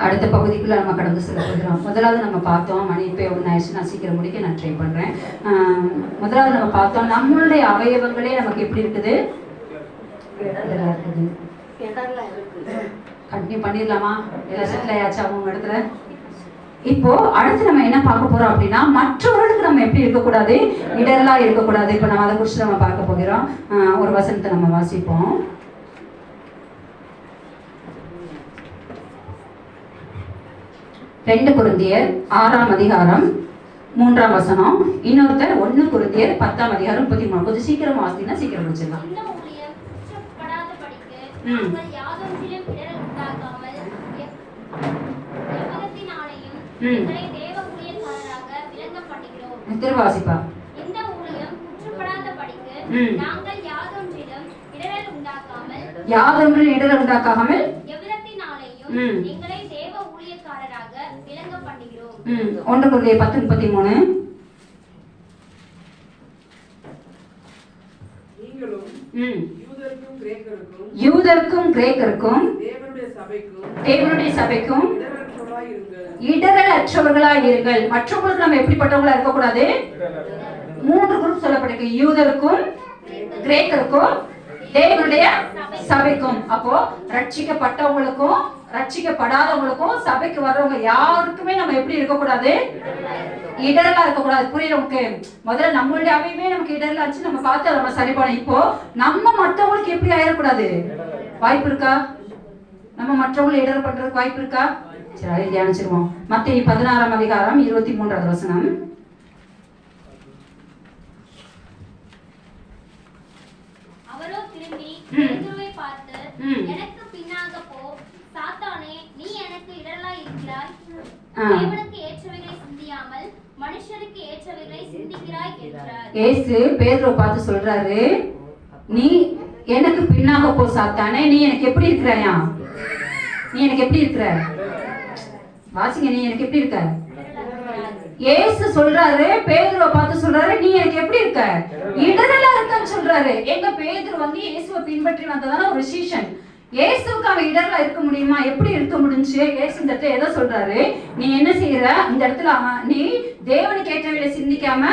அடுத்த பகுதிக்குள்ள நம்ம கடந்து செல்ல போகிறோம். முதலாவது நம்ம பார்த்தோம், மணி இப்போ ஒன்று ஆயிடுச்சு, நான் சீக்கிரம் முடிக்க நான் ட்ரை பண்ணுறேன். முதலாவது நம்ம பார்த்தோம், நம்மளுடைய அவயவங்களே நமக்கு எப்படி இருக்குது, கண்டினியூ பண்ணிடலாமா? எல்லாம் செட்டில் ஆயாச்சா அவங்க இடத்துல? இப்போ அடுத்து நம்ம என்ன பார்க்க போறோம் அப்படின்னா, மற்றவர்களுக்கு நம்ம எப்படி இருக்கக்கூடாது, இடரலா இருக்கக்கூடாது. இப்போ நம்ம அதை குறித்து நம்ம பார்க்க போகிறோம். ஒரு வசனத்தை நம்ம வாசிப்போம். 2 கொரிந்தியர் 6ஆம் அதிகாரம் 3ஆம் வசனம். இன்னொருத்தர் 1 கொரிந்தியர் 10ஆம் அதிகாரம் 33. கொஞ்சம் சீக்கிரம் வாசினா சீக்கிரம் முடிச்சிடலாம். திருவாசிப்பா. யாதொன்றிலும் இடரல் உண்டாக்காமல் 1 கொரிந்தியர் 10:33. யூதருக்கும் கிரேக்கருக்கும் தேவனுடைய சபைக்கும் இடரல் அற்றவர்களாய் இருங்கள். மற்றவங்களுக்கு நம்ம எப்படிப்பட்டவங்களா இருக்கக்கூடாது? 3 குரூப் சொல்லப்பட்டிருக்கு. யூதருக்கும் கிரேக்கருக்கும் தேவனுடைய சபைக்கும். அப்போ ரட்சிக்கப்பட்டவங்களுக்கும் ரட்சிக்கப்படாதவங்களுக்கும் சபைக்கு வர்றவங்க யாருக்குமே நம்ம எப்படி இருக்கக்கூடாது, இடரலா இருக்கக்கூடாது. புரியுது உங்களுக்கு? முதல்ல நம்மளுடைய அவையுமே நமக்கு இடரலா இருந்துச்சு, நம்ம பார்த்து நம்ம சரி பண்ண. இப்போ நம்ம மற்றவங்களுக்கு எப்படி ஆயிடக்கூடாது, வாய்ப்பு இருக்கா? நம்ம மற்றவங்களை இடரல் பண்றதுக்கு வாய்ப்பு இருக்கா? சரி, தியானிச்சிருவோம். மத்தேயு 16ஆம் அதிகாரம் 23ஆவது வசனம். அவரோ திரும்பி பேதுருவை பார்த்து, எனக்கு பின்னாக போ சாத்தானே, நீ எனக்கு இடரலாய் இருக்கிறாய். தேவனுக்கு ஏற்றவைகளை சிந்தியாமல் மனுஷருக்கு ஏற்றவைகளை சிந்திக்கிறாய் என்றார். இயேசு பேதுருவை பார்த்து சொல்றாரு, நீ எனக்கு பின்னாக போ சாத்தானே, நீ எனக்கு எப்படி இருக்கிறாயா? நீ எனக்கு எப்படி இருக்கிற? வாசிங்க, நீ எனக்கு எப்படி இருக்க? இயேசு சொல்றாரு, பேதுருவை பார்த்து சொல்றாரு, நீ எனக்கு எப்படி இருக்க? இடரலா இருக்கன்னு சொல்றாரு. எங்க பேதுரு வந்து இயேசுவை பின்பற்றி வந்ததான ஒரு சீஷன். இயேசுவுக்கு அவன் இடரலா இருக்க முடியுமா? எப்படி இருக்க முடிஞ்சு? இயேசு இந்த இடத்துல எதை சொல்றாரு, நீ என்ன செய்யற இந்த இடத்துல, நீ தேவனுக்கு ஏற்றவைகளை சிந்திக்காம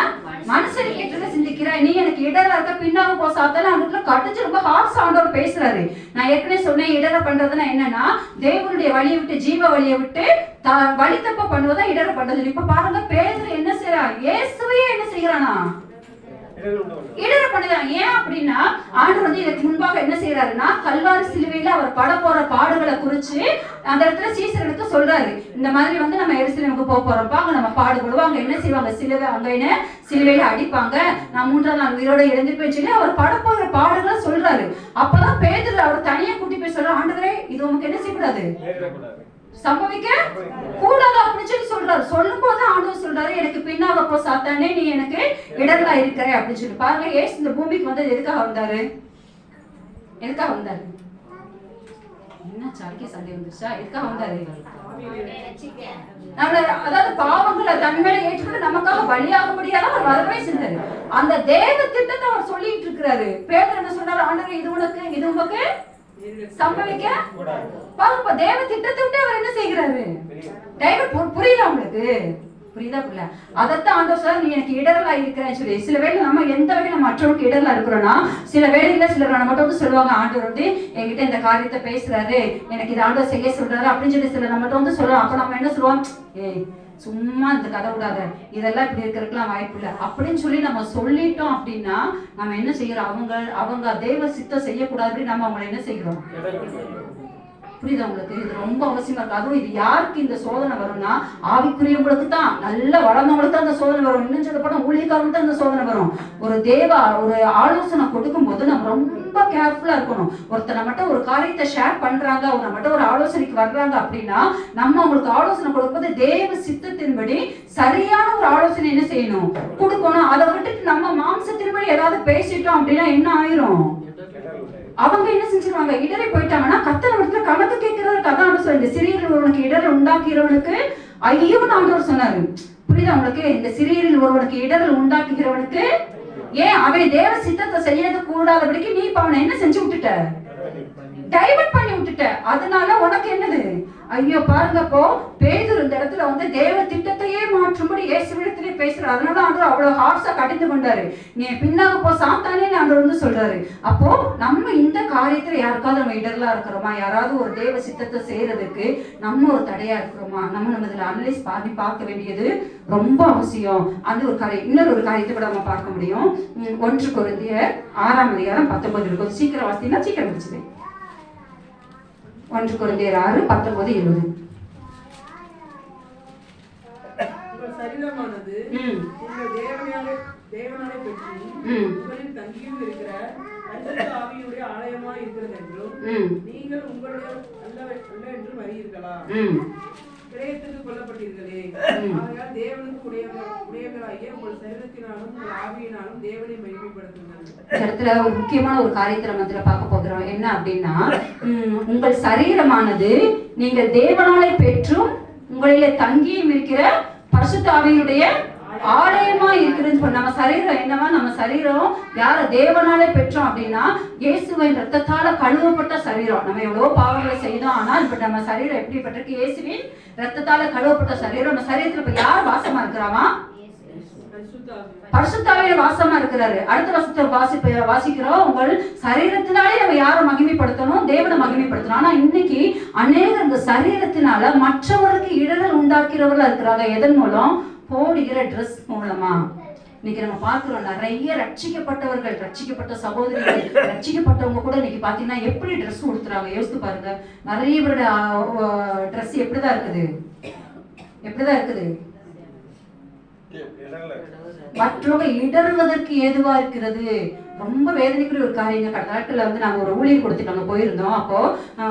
மனுஷனுக்கு ஏற்றதை சிந்திக்கிறாய். நீ எனக்கு இடரலா இருக்க, பின்னாக போ சாத்தானே. அந்த இடத்துல கடிச்சு ரொம்ப ஹார்ஷ் ஆண்டவர் பேசுறாரு. நான் ஏற்கனவே சொன்னேன், இடர பண்றதுன்னா என்னன்னா, தேவனுடைய வழியை விட்டு ஜீவ வழியை விட்டு வழி தப்ப பண்ணுவதா இடர பண்றது. இப்ப பாருங்க, பேதுரு என்ன செய்யறான், இயேசுவையே என்ன செய்யறானா, இடர பண்ணுறான். ஏன் அப்படின்னா, ஆண்டவர் வந்து இதற்கு முன்பாக என்ன செய்யறாருன்னா, கல்வாரி சிலுவையில அவர் பட போற பாடுகளை குறிச்சு அந்த இடத்துல சீசர்களுக்கு சொல்றாரு. இந்த மாதிரி வந்து நம்ம எருசலேமுக்கு போக போறோம்ப்பா, அங்க நம்ம பாடுபடுவோம், அங்க என்ன செய்வாங்க, சிலுவை அங்க என்ன சிலுவையில அடிப்பாங்க, நான் 3ஆம் நாள் உயிரோட எழுந்திருப்பேன்னு சொல்லி அவர் பட போற பாடுகளை சொல்றாரு. அப்பதான் பேதுரு அவர் தனியா கூட்டி போய் சொல்ற, ஆண்டவரே இது உனக்கு என்ன செய்யக்கூடாது, சம்பவிக்க கூடாது அப்படின்னு சொல்லி சொல்றாரு. சொல்லும் போது ஆண்டவர் சொல்றாரு, எனக்கு பின்னாக போ சாத்தானே, நீ எனக்கு இடரலா இருக்கிற அப்படின்னு சொல்லி. பாருங்க, ஏசு இந்த பூமிக்கு வந்து எதுக்காக வந்தாரு? எதுக்காக வந்தாரு? என்ன சாரிக்கே சண்டை வந்துருச்சா? எதுக்காக வந்தாரு? அதாவது பாவங்களை தன்மையில ஏற்றுக்கிட்டு நமக்காக பலியாக முடியாத அவர் வரவே செஞ்சாரு. அந்த தேவ திட்டத்தை அவர் சொல்லிட்டு இருக்கிறாரு. பேதுரு என்ன சொல்றாரு, ஆண்டவரே இது உனக்கு, இது உங்களுக்கு சம்பவிக்க பாருங்க. தேவ திட்டத்தை விட்டு அவர் என்ன செய்கிறாரு? புரியல உங்களுக்கு? புரியுதா? புரியல? அதைத்தான் ஆண்டவர் சொல்றாரு, நீ எனக்கு இடரலா இருக்கிறேன்னு சொல்லி. சில வேளை நம்ம எந்த வகையில மற்றவங்களுக்கு இடரலா இருக்கிறோம்னா, சில வேளையில சிலர் நம்ம மட்டும் வந்து சொல்லுவாங்க, ஆண்டவர் வந்து என்கிட்ட இந்த காரியத்தை பேசுறாரு, எனக்கு இது ஆண்டவர் செய்ய சொல்றாரு அப்படின்னு சொல்லி சிலர் நம்ம மட்டும் வந்து சொல்லுவோம். அப்ப நம்ம என்ன சொல்லுவோம், ஏய் சும்மா இந்த கதை விடாத, இதெல்லாம் இப்படி இருக்கிறதுக்கெல்லாம் வாய்ப்பு இல்லை அப்படின்னு சொல்லி நம்ம சொல்லிட்டோம். அப்படின்னா நம்ம என்ன செய்யறோம், அவங்க தேவ சித்தம் செய்யக்கூடாது அப்படின்னு நம்ம அவங்களை என்ன செய்கிறோம்? புரியுதா உங்களுக்கு? இது ரொம்ப அவசியமா இருக்கு. அதுவும் இது யாருக்கு இந்த சோதனை வரும்னா, ஆவிக்குரியவங்களுக்கு தான், நல்ல வளர்ந்தவங்களுக்கு தான் இந்த சோதனை வரும். இன்னும் சொல்லப்போனா ஊழியக்காரங்களுக்கு தான் இந்த சோதனை வரும். ஒரு ஆலோசனை கொடுக்கும் போது நம்ம ரொம்ப கேர்ஃபுல்லா இருக்கணும். ஒருத்தர் நம்மகிட்ட ஒரு காரியத்தை ஷேர் பண்றாங்க, நம்மகிட்ட ஒரு ஆலோசனைக்கு வர்றாங்க அப்படின்னா, நம்ம அவங்களுக்கு ஆலோசனை கொடுக்கும்போது தேவ சித்தத்தின்படி சரியான ஒரு ஆலோசனை என்ன செய்யணும், கொடுக்கணும். அதை விட்டுட்டு நம்ம மாம்சத்தின்படி ஏதாவது பேசிட்டோம் அப்படின்னா என்ன ஆயிரும், அவங்க என்ன செஞ்சிருவாங்க, இடரை போயிட்டாங்கன்னா கர்த்தர் இடத்துல கணக்கு கேட்கிறதுக்கு. அதான் சொல்ல, இந்த சிறியரில் ஒருவனுக்கு இடரை உண்டாக்குகிறவனுக்கு ஐயோ ஆண்டவர் சொன்னாரு. புரியுதா உங்களுக்கு? இந்த சிறியரில் ஒருவனுக்கு இடரல் உண்டாக்குகிறவனுக்கு, ஏன் அவன் தேவ சித்தத்தை செய்யறது கூடாதபடிக்கு நீ இப்ப அவனை என்ன செஞ்சு விட்டுட்ட, டைவர்ட் பண்ணி விட்டுட்ட. அதனால உனக்கு என்னது? ஐயோ பாருங்கப்போ பேதுரு இந்த இடத்துல வந்து தேவ திட்டத்தையே மாற்றும்படி இயேசுவிடத்திலே பேசுறாரு. அதனால ஆண்டவர் அவ்வளவு ஹார்ஷா கடிந்து கொண்டாரு. நீ பின்னாக போ சாத்தானே ஆண்டவர் வந்து சொல்றாரு. அப்போ நம்ம இந்த காரியத்துல யாருக்காவது நம்ம இடர்லா இருக்கிறோமா? யாராவது ஒரு தேவ சித்தத்தை செய்யறதுக்கு நம்ம ஒரு தடையா இருக்கிறோமா? நம்ம இதுல அனலைஸ் பண்ணி பார்க்க வேண்டியது ரொம்ப அவசியம். அந்த ஒரு காரியம். இன்னொரு ஒரு காரியத்தை கூட நம்ம பார்க்க முடியும். 1 கொரிந்தியர் 6ஆம் அதிகாரம் 19 இருக்கும். சீக்கிரம் வாசித்தீங்கன்னா சீக்கிரம் முடிச்சுது. 1 கொரிந்தியர் 6 19 20. உங்கள் சரீரமானது உங்கள் தேவனாலே பெற்று உங்களில் தங்கியும் இருக்கிற பரிசுத்த ஆவியுடைய ஆலயமாய் இருக்கிறது என்றும் நீங்கள் உங்களுடைய அல்ல என்றும் அறியீர்களா? கிரயத்துக்கு கொல்லப்பட்டீர்களே, ஆகையால் தேவனுக்கு உடையவர்களாகிய உங்கள் சரீரத்தினாலும் உங்கள் ஆவியினாலும் தேவனை மகிமைப்படுத்துங்கள். இடத்துல ஒரு முக்கியமான ஒரு காரியத்தை நம்ம இதுல பார்க்க போகிறோம். என்ன அப்படின்னா, உங்கள் சரீரமானது நீங்கள் தேவனாலே பெற்றும் உங்களிலே தங்கியும் இருக்கிற பரிசுத்த ஆவியுடைய ஆலயமா இருக்குதுன்னு. நம்ம சரீரம் என்னவா? நம்ம சரீரம் யார தேவனாலே பெற்றோம் அப்படின்னா இயேசுவின் ரத்தத்தால கழுவப்பட்ட சரீரம். நம்ம எவ்வளவோ பாவங்களை செய்தோம், ஆனால் இப்ப நம்ம சரீரம் எப்படிப்பட்டிருக்கு? இயேசுவின் ரத்தத்தால கழுவப்பட்ட சரீரம். நம்ம சரீரத்துல இப்ப யார் வாசமா இருக்கிறாமா? பரிசுத்தாவிலே வாசமா இருக்கிறாரு. அடுத்த வசனத்தை வாசிக்கிறோம். உங்கள் சரீரத்தினாலே நம்ம யாரை மகிமைப்படுத்தணும்? தேவனை மகிமைப்படுத்தணும். ஆனா இன்னைக்கு அநேகர் இந்த சரீரத்தினால மற்றவர்களுக்கு இடர்கள் உண்டாக்கிறவர்களா இருக்கிறாங்க. எதன் மூலம்? போடுகிற ட்ரெஸ் மூலமா. இன்னைக்கு நம்ம பார்க்கிறோம் நிறைய ரட்சிக்கப்பட்டவர்கள், ரட்சிக்கப்பட்ட சகோதரிகள், ரட்சிக்கப்பட்டவங்க கூட இன்னைக்கு பாத்தீங்கன்னா எப்படி ட்ரெஸ் உடுத்துறாங்க யோசித்து பாருங்க. நிறைய பேரோட ட்ரெஸ் எப்படிதான் இருக்குது? எப்படிதான் இருக்குது? மற்றவங்க இடறுவதற்கு ஏதுவா இருக்கிறது. ரொம்ப வேதனைக்குரிய ஒரு காரியங்க. கடந்த நாட்கள்ல வந்து நாங்க ஒரு ஊழியர் கொடுத்துட்டு அங்க போயிருந்தோம். அப்போ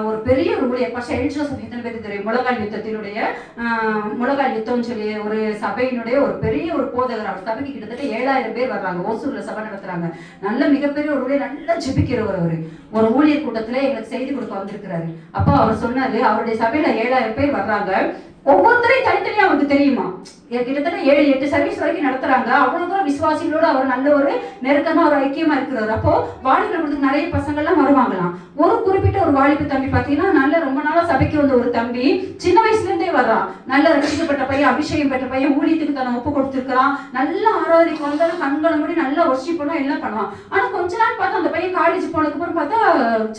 ஒரு பெரிய ஒரு ஊழியர் எல்ட் ஜோசப் எத்தனை பேருக்கு தெரியும்? முழங்கால் யுத்தத்தினுடைய முழங்கால் யுத்தம்னு சொல்லி ஒரு சபையினுடைய ஒரு பெரிய ஒரு போதகர். அவர் சபைக்கு கிட்டத்தட்ட 7000 பேர் வர்றாங்க. ஓசூர்ல சபை நடத்துறாங்க. நல்ல மிகப்பெரிய ஒரு ஊழியர், நல்லா ஜெபிக்கிறவர். அவரு ஒரு ஊழியர் கூட்டத்துல எங்களுக்கு செய்தி கொடுக்க வந்திருக்கிறாரு. அப்போ அவர் சொன்னாரு, அவருடைய சபையில 7000 பேர் வர்றாங்க. ஒவ்வொருத்தரையும் தனித்தனியா அவருக்கு தெரியுமா? கிட்டத்தட்ட 7-8 சர்வீஸ் வரைக்கும் நடத்துறாங்க. அவ்வளவு தூரம் விசுவாசிகளோட அவர் நல்ல ஒரு நெருக்கமா ஒரு ஐக்கியமா இருக்கிறார். அப்போ வாலிபர்களுக்கு நிறைய பசங்க எல்லாம் வருவாங்களாம். ஒரு குறிப்பிட்ட ஒரு வாலிபு தம்பி பாத்தீங்கன்னா நல்ல ரொம்ப நாளா சபைக்கு வந்த ஒரு தம்பி, சின்ன வயசுல இருந்தே வர்றான். நல்ல ரட்சிக்கப்பட்ட பையன், அபிஷேகம் பெற்ற பையன், ஊழியத்துக்கு தன்னை ஒப்பு கொடுத்துருக்கான். நல்ல ஆராதனைக்கு வந்தாலும் கண்களை மூடி நல்லா ஒர்ஷிப் பண்ணுவான், எல்லாம் பண்ணுவான். ஆனா கொஞ்ச நாள் பார்த்தா அந்த பையன் காலேஜ் போனதுக்கு அப்புறம் பார்த்தா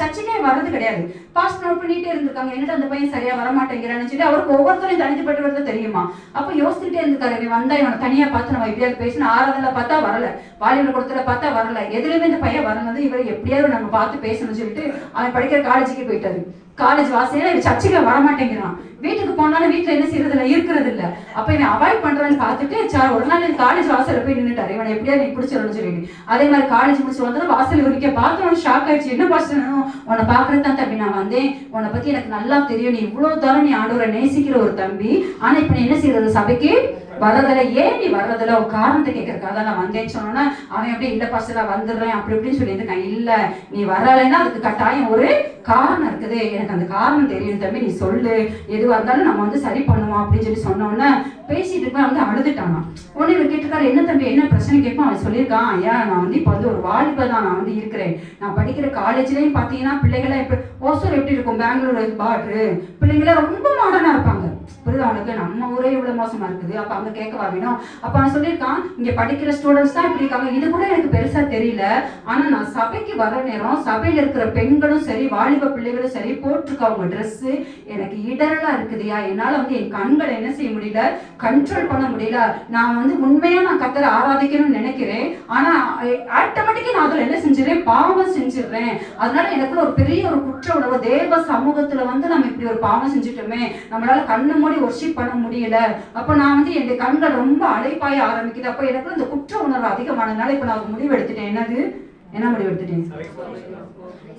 சர்ச்சுக்கே வர்றது கிடையாது. பாஸ்ட் நோட் பண்ணிட்டே இருந்திருக்காங்க. என்னட்டு அந்த பையன் சரியா வரமாட்டேங்கிறான்னு சொல்லி அவருக்கு ஒவ்வொருத்தரையும் தனிப்பட்டவர்தான் தெரியுமா. அப்ப யோசிச்சுட்டே இருந்துக்காரு, வந்தா இவனை தனியா பார்த்து நம்ம எப்படியாவது பேசின. ஆராதனை பார்த்தா வரல, வாலிபர் கொடுத்துல பார்த்தா வரல, எதுலையுமே இந்த பையன் வரலது. இவர் எப்படியாவது நம்ம பார்த்து பேசணும்னு சொல்லிட்டு அவன் படிக்கிற காலேஜுக்கு போயிட்டாரு. காலேஜ் வாசையில சர்ச்சுக்கு வரமாட்டேங்கிறான். வீட்டுக்கு போனாலும் வீட்டுல என்ன செய்யறதுல இருக்கிறது இல்ல. அப்ப இவன் அவாய்ட் பண்றான்னு பார்த்துட்டு ஒரு நாள் காலேஜ் வாசல்ல போய் நின்னுட்டாரு. இவனை எப்படியாவது நீ பிடிச்சிடணும்னு சொல்லிட்டு அதே மாதிரி காலேஜ் முடிச்சு வந்தாலும் வாசல் வரைக்கும் பார்த்தோன்னு ஷாக் ஆயிடுச்சு. என்ன பாஸ்டர், உன்னை பாக்குறது தான் தம்பி நான் வந்தேன். உன்னை பத்தி எனக்கு நல்லா தெரியும். நீ இவ்வளவு தூரம் நீ ஆண்டவரை நேசிக்கிற ஒரு தம்பி. ஆனா இப்ப நீ என்ன செய்யறது? சபைக்கு வரதில்ல. ஏன் நீ வர்றதில்ல? ஒரு காரணத்தை கேட்கறதுக்காக நான் வந்தேன்னு சொன்னோன்னா அவன் எப்படி இல்ல பாஸ்டரா வந்துடுறேன் அப்படி இப்படின்னு சொல்லியிருக்கான். இல்ல, நீ வரலைன்னா அதுக்கு கட்டாயம் ஒரு காரணம் இருக்குது. எனக்கு அந்த காரணம் தெரியும் தம்பி, நீ சொல்லு, எதுவா இருந்தாலும் நம்ம வந்து சரி பண்ணுவோம் அப்படின்னு சொல்லி சொன்னோன்னே பேசிட்டு இருப்பேன். வந்து அழுதுட்டானா. உடனே இவர் கேட்டிருக்காரு, என்ன தம்பி என்ன பிரச்சனை கேட்பான். அவன் சொல்லியிருக்கான், ஐயா நான் வந்து இப்போ வந்து ஒரு வாலிபர் தான், நான் வந்து இருக்கிறேன். நான் படிக்கிற காலேஜ்லயும் பாத்தீங்கன்னா பிள்ளைகளாம் எப்படி ஓசூர் எப்படி இருக்கும், பெங்களூர் பார்டரு பிள்ளைங்களாம் ரொம்ப மாடர்னா இருப்பாங்க. புரியுது அவனுக்கு? நம்ம ஊரே இவ்வளவு மோசமா இருக்குது. அப்ப அங்க கேட்கவா வேணும். அப்ப அவன் சொல்லியிருக்கான், இங்க படிக்கிற ஸ்டூடெண்ட்ஸ் தான் இப்படி இருக்காங்க. இது கூட எனக்கு பெருசா தெரியல. ஆனா நான் சபைக்கு வர நேரம் சபையில இருக்கிற பெண்களும் சரி வாலிப பிள்ளைகளும் சரி போட்டிருக்கவங்க ட்ரெஸ் எனக்கு இடரலா இருக்குதுயா. என்னால வந்து என் கண்களை என்ன செய்ய முடியல, கண்ட்ரோல் பண்ண முடியல. நான் வந்து உண்மையா நான் கர்த்தரை ஆராதிக்கணும்னு நினைக்கிறேன். ஆனா ஆட்டோமேட்டிக்கா நான் அதுல என்ன செஞ்சிடறேன், பாவம் செஞ்சிடுறேன். அதனால எனக்குள்ள ஒரு பெரிய ஒரு குற்ற உணர்வு. தேவ சமூகத்துல வந்து நம்ம இப்படி ஒரு பாவம் செஞ்சுட்டோமே, நம்மளால கண்ணு மூடி ஒர்ஷிப் பண்ண முடியல. அப்ப நான் வந்து என் கண்கள் ரொம்ப அலைப்பாய ஆரம்பிக்குது. அப்ப எனக்கு இந்த குற்ற உணர்வு அதிகமானதுனால இப்ப நான் முடிவு எடுத்துட்டேன். என்ன முடிவு எடுத்துட்டேன்?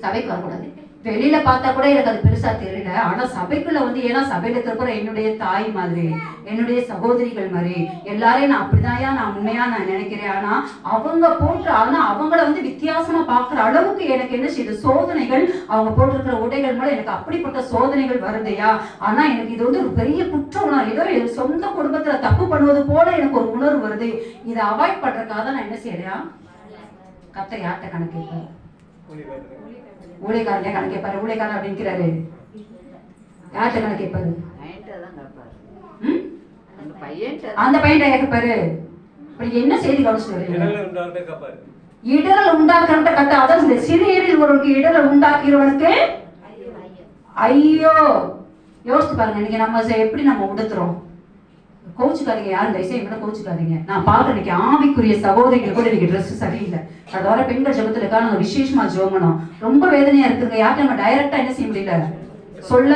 சபைக்கு வரக்கூடாது. வெளியில பார்த்தா கூட எனக்கு அது பெருசா தெரியல. ஆனா சபைக்குள்ள வந்து, ஏன்னா சபையில இருக்கிற என்னுடைய தாய் மாதிரி, என்னுடைய சகோதரிகள் மாதிரி எல்லாரையும் நான் அப்படிதான் நான் உண்மையா நான் நினைக்கிறேன். ஆனா அவங்க போட்டு, ஆனா அவங்கள வந்து வித்தியாசமா பாக்குற அளவுக்கு எனக்கு என்ன செய்யுது, சோதனைகள், அவங்க போட்டிருக்கிற உடைகள் மூலம் எனக்கு அப்படிப்பட்ட சோதனைகள் வருதையா. ஆனா எனக்கு இது வந்து ஒரு பெரிய குற்ற உணர்வு. ஏதோ என் சொந்த குடும்பத்துல தப்பு பண்ணுவது போல எனக்கு ஒரு உணர்வு வருது. இதை அவாய்ட் பண்றதுக்காக தான் நான் என்ன செய்யறேன், யார்கிட்ட கணக்கு கேட்பாரு, ஊழியக்காரன் கணக்கு கேட்பாரு. ஊழியக்காரன் அப்படிங்கிறாரு, யார்கிட்ட கணக்கு கேட்பாரு? ம்? அந்த பையன் அந்த பையன் கேட்பாரு. இப்படி என்ன செய்தி கவனிச்சு வரீங்க? இடரல் உண்டாக்குறவன் கத்த. அதான் இந்த சிறியரில் ஒருவனுக்கு இடரல் உண்டாக்குறவனுக்கு ஐயோ. யோசிச்சு பாருங்க, இன்னைக்கு நம்ம எப்படி நம்ம உடுத்துறோம். கோச்சுக்காதீங்க, யாரும் தயவுசெய்து கூட கோச்சுக்காதீங்க. நான் பார்க்க இன்னைக்கு ஆவிக்குரிய சகோதரிகள் கூட இன்னைக்கு ட்ரெஸ் சரியில்லை. அதோட பெண்கள் ஜபத்துல இருக்கா, நாங்க விசேஷமா ஜோமணும். ரொம்ப வேதனையா இருக்குங்க. யார்கிட்ட நம்ம டைரக்டா என்ன செய்ய முடியல சொல்ல.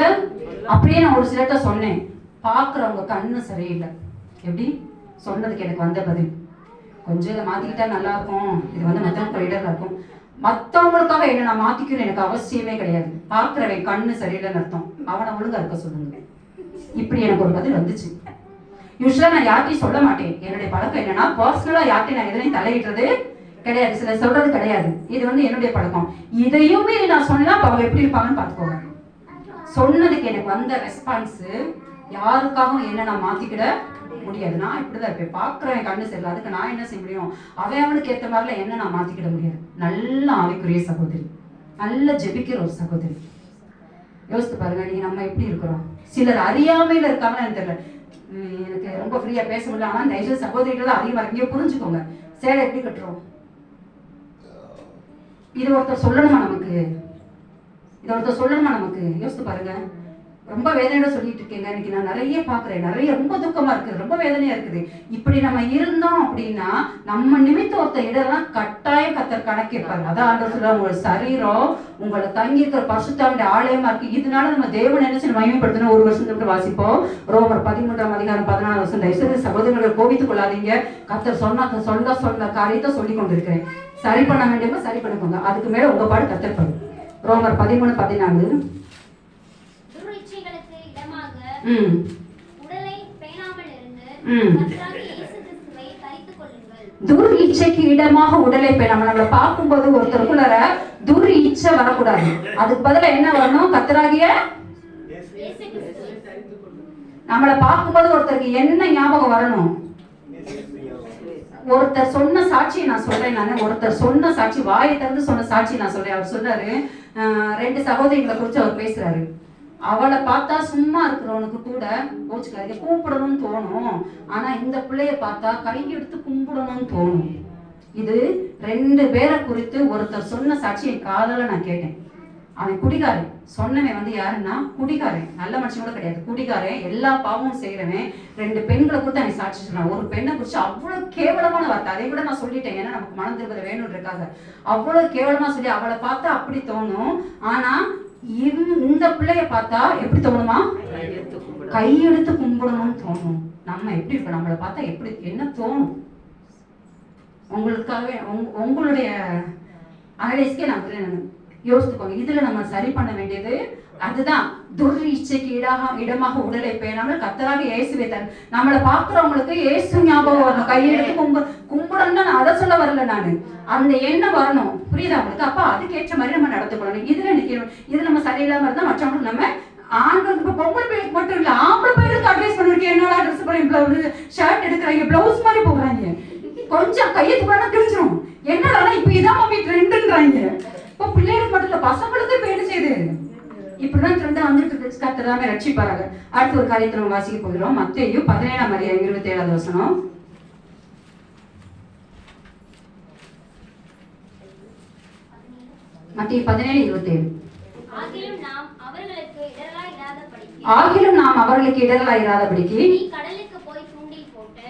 அப்படியே நான் ஒரு சிலர்கிட்ட சொன்னேன், பாக்குறவங்க கண்ணு சரியில்லை. எப்படி சொன்னதுக்கு எனக்கு வந்த பதில், கொஞ்சம் இதை மாத்திக்கிட்டா நல்லா இருக்கும், இது மற்றவங்க இடர்ல இருக்கும். மற்றவங்களுக்காக என்ன நான் மாத்திக்கணும் எனக்கு அவசியமே கிடையாது. பாக்குறவன் கண்ணு சரியில்லைன்னு அர்த்தம், அவனை ஒழுங்கா இருக்க சொல்லுங்க. இப்படி எனக்கு ஒரு பதில் வந்துச்சு. யூஸ்வலா நான் யார்ட்டையும் சொல்ல மாட்டேன். என்னுடைய பழக்கம் என்னன்னா, பர்சனலா யார்ட்டையும் நான் எதுலையும் தலையிடுறது கிடையாது, சில சொல்றது கிடையாது. இது என்னுடைய பழக்கம். இதையுமே நான் சொன்னா அவங்க எப்படி இருப்பாங்கன்னு பார்த்துக்கோங்க. சொன்னதுக்கு எனக்கு வந்த ரெஸ்பான்ஸ், யாருக்காகவும் என்ன நான் மாத்திக்கிட முடியாது. நான் இப்படிதான் இருப்பேன். பாக்குறவன் கண்ணு சரியில்லை, அதுக்கு நான் என்ன செய்ய முடியும்? அவனுக்கு ஏற்ற மாதிரில என்ன நான் மாத்திக்கிட முடியாது. நல்ல ஆவிக்குரிய சகோதரி, நல்ல ஜெபிக்கிற ஒரு சகோதரி. யோசித்து பாருங்க, நீங்க நம்ம எப்படி இருக்கிறோம். சிலர் அறியாமையில இருக்காங்கன்னு எனக்கு தெரியல. எனக்கு ரொம்ப ஃப்ரீயா பேச முடியல. ஆனா தயவுசெய்து சகோதரிகள் அதிகமா இருக்கீங்க, புரிஞ்சுக்கோங்க. சேலை எப்படி கட்டுறோம்? இது ஒருத்தர் சொல்லணுமா நமக்கு? இதை ஒருத்தர் சொல்லணுமா நமக்கு? யோசித்து பாருங்க. ரொம்ப வேதனையோட சொல்லிட்டு இருக்கேங்க. இன்னைக்கு நான் நிறைய பாக்குறேன், நிறைய ரொம்ப துக்கமா இருக்குது, ரொம்ப வேதனையா இருக்குது. இப்படி நம்ம இருந்தோம் அப்படின்னா நம்ம நிமித்த ஒருத்த இடம்லாம் கட்டாயம் கத்தர் கணக்கிருப்பாங்க. அதான் ஆண்டவர் சொல்ல, உங்க சரீரம் உங்களை தங்கி இருக்கிற பரிசுத்தாவின் ஆலயமா இருக்கு. இதனால நம்ம தேவன் என்ன செய்ய மகிமைப்படுத்தணும். ஒரு வருஷம் வாசிப்போம். ரோமர் 13:14 தயவுசெய்து சகோதரர்கள் கோபித்துக் கொள்ளாதீங்க. கத்தர் சொன்ன காரியத்தை சொல்லி கொண்டிருக்கிறேன். சரி பண்ண வேண்டியவங்க சரி பண்ணிக்கோங்க. அதுக்கு மேல உங்க பாடு கத்தர் பண்ணு. ரோமர் 13:14. உடலை பேணாமல் இருந்து கர்த்தராகிய இயேசு கிறிஸ்துவை தரித்துக் கொள்ளுங்கள். துர் இச்சைக்கு இடமாக உடலை பேணாமல். நம்மளை பார்க்கும்போது ஒருத்தருக்குள்ள துர் இச்சை வரக்கூடாது. அதுக்கு பதிலா என்ன வரணும்? கர்த்தராகிய இயேசு கிறிஸ்துவை தரித்துக் கொள்ளுங்கள். நம்மளை பார்க்கும்போது ஒருத்தருக்கு என்ன ஞாபகம் வரணும்? ஒருத்தர் சொன்ன சாட்சியை நான் சொல்றேன். ஒருத்தர் சொன்ன சாட்சி, வாயை திறந்து சொன்ன சாட்சி நான் சொல்றேன். அவர் சொல்றாரு, 2 சகோதரிகளை குறித்து அவர் பேசுறாரு. அவளை பார்த்தா சும்மா இருக்கிறவனுக்கு கூட கோச்சுக்காது, கூப்பிடணும்னு தோணும். ஆனா இந்த பிள்ளைய பார்த்தா கையெடுத்து கும்பிடணும்னு தோணும். இது 2 பேரை குறித்து ஒருத்தர் சொன்ன சாட்சி என் காதல நான் கேட்டேன். அவன் குடிகாரன். சொன்னவன் யாருன்னா குடிகாரன், நல்ல மனுஷன் கூட கிடையாது, குடிகாரன், எல்லா பாவமும் செய்யறவன். 2 பெண்களை குறித்து அவன் சாட்சி சொல்றான். ஒரு பெண்ணை குறிச்சு அவ்வளவு கேவலமான வார்த்தை, அதை கூட நான் சொல்லிட்டேன், ஏன்னா நமக்கு மனம் திருப்பத வேணும்ன்றக்காக. அவ்வளவு கேவலமா சொல்லி அவளை பார்த்தா அப்படி தோணும். ஆனா இந்த பிள்ளைய பார்த்தா எப்படி தோணுமா? கையெடுத்து கும்பிடணும்னு தோணும். நம்ம எப்படி இருப்போம்? நம்மளை பார்த்தா எப்படி என்ன தோணும்? உங்களுக்காகவே உங்களுடைய அனலைஸ்க்கே நான் யோசித்துக்கோங்க. இதுல நம்ம சரி பண்ண வேண்டியது அதுதான். துர் இச்சைக்கு இடமாக உடலை பேணாமல் கர்த்தராகிய இயேசுவை தன். நம்மளை பாக்குறவங்களுக்கு இயேசு ஞாபகம் வரணும். கையெடுத்து கும்பிடணும்னு நான் அதை சொல்ல வரல. நானு அந்த எண்ணம் வரணும். புரியுதா உங்களுக்கு? அப்ப அதுக்கேற்ற மாதிரி நம்ம நடந்துக்கணும். இதுல நிக்கணும். இது நம்ம சரியில்லாம இருந்தா மற்றவங்களுக்கு நம்ம ஆண்களுக்கு, இப்ப பொம்பளை பிள்ளைக்கு மட்டும் இல்ல, ஆம்பளை பிள்ளைகளுக்கு அட்வைஸ் பண்ணிருக்கேன். என்னோட ட்ரெஸ் பண்ணி ஷர்ட் எடுக்கிறாங்க, பிளவுஸ் மாதிரி போடுறாங்க, கொஞ்சம் கையெழுத்து பண்ண தெரிஞ்சிடும். என்னடா இப்ப இதான் மம்மி ட்ரெண்டுன்றாங்க. இப்ப பிள்ளைகளுக்கு மட்டும் இல்ல, பசங்களுக்கு இப்ப என்ன செய்யுது? இப்படிதான் ட்ரெண்டா வந்துட்டு இருக்கு. கர்த்தர் ரட்சிப்பாராக. அடுத்த ஒரு காரியத்தை நம்ம வாசிக்க போகிறோம். மத்தேயு 17:27. மத்தேயு 17:27. ஆகிலும் நாம் அவர்களுக்கு இடரலா இராதபடிக்கு நீ கடலுக்கு போய் தூண்டில் போட்டு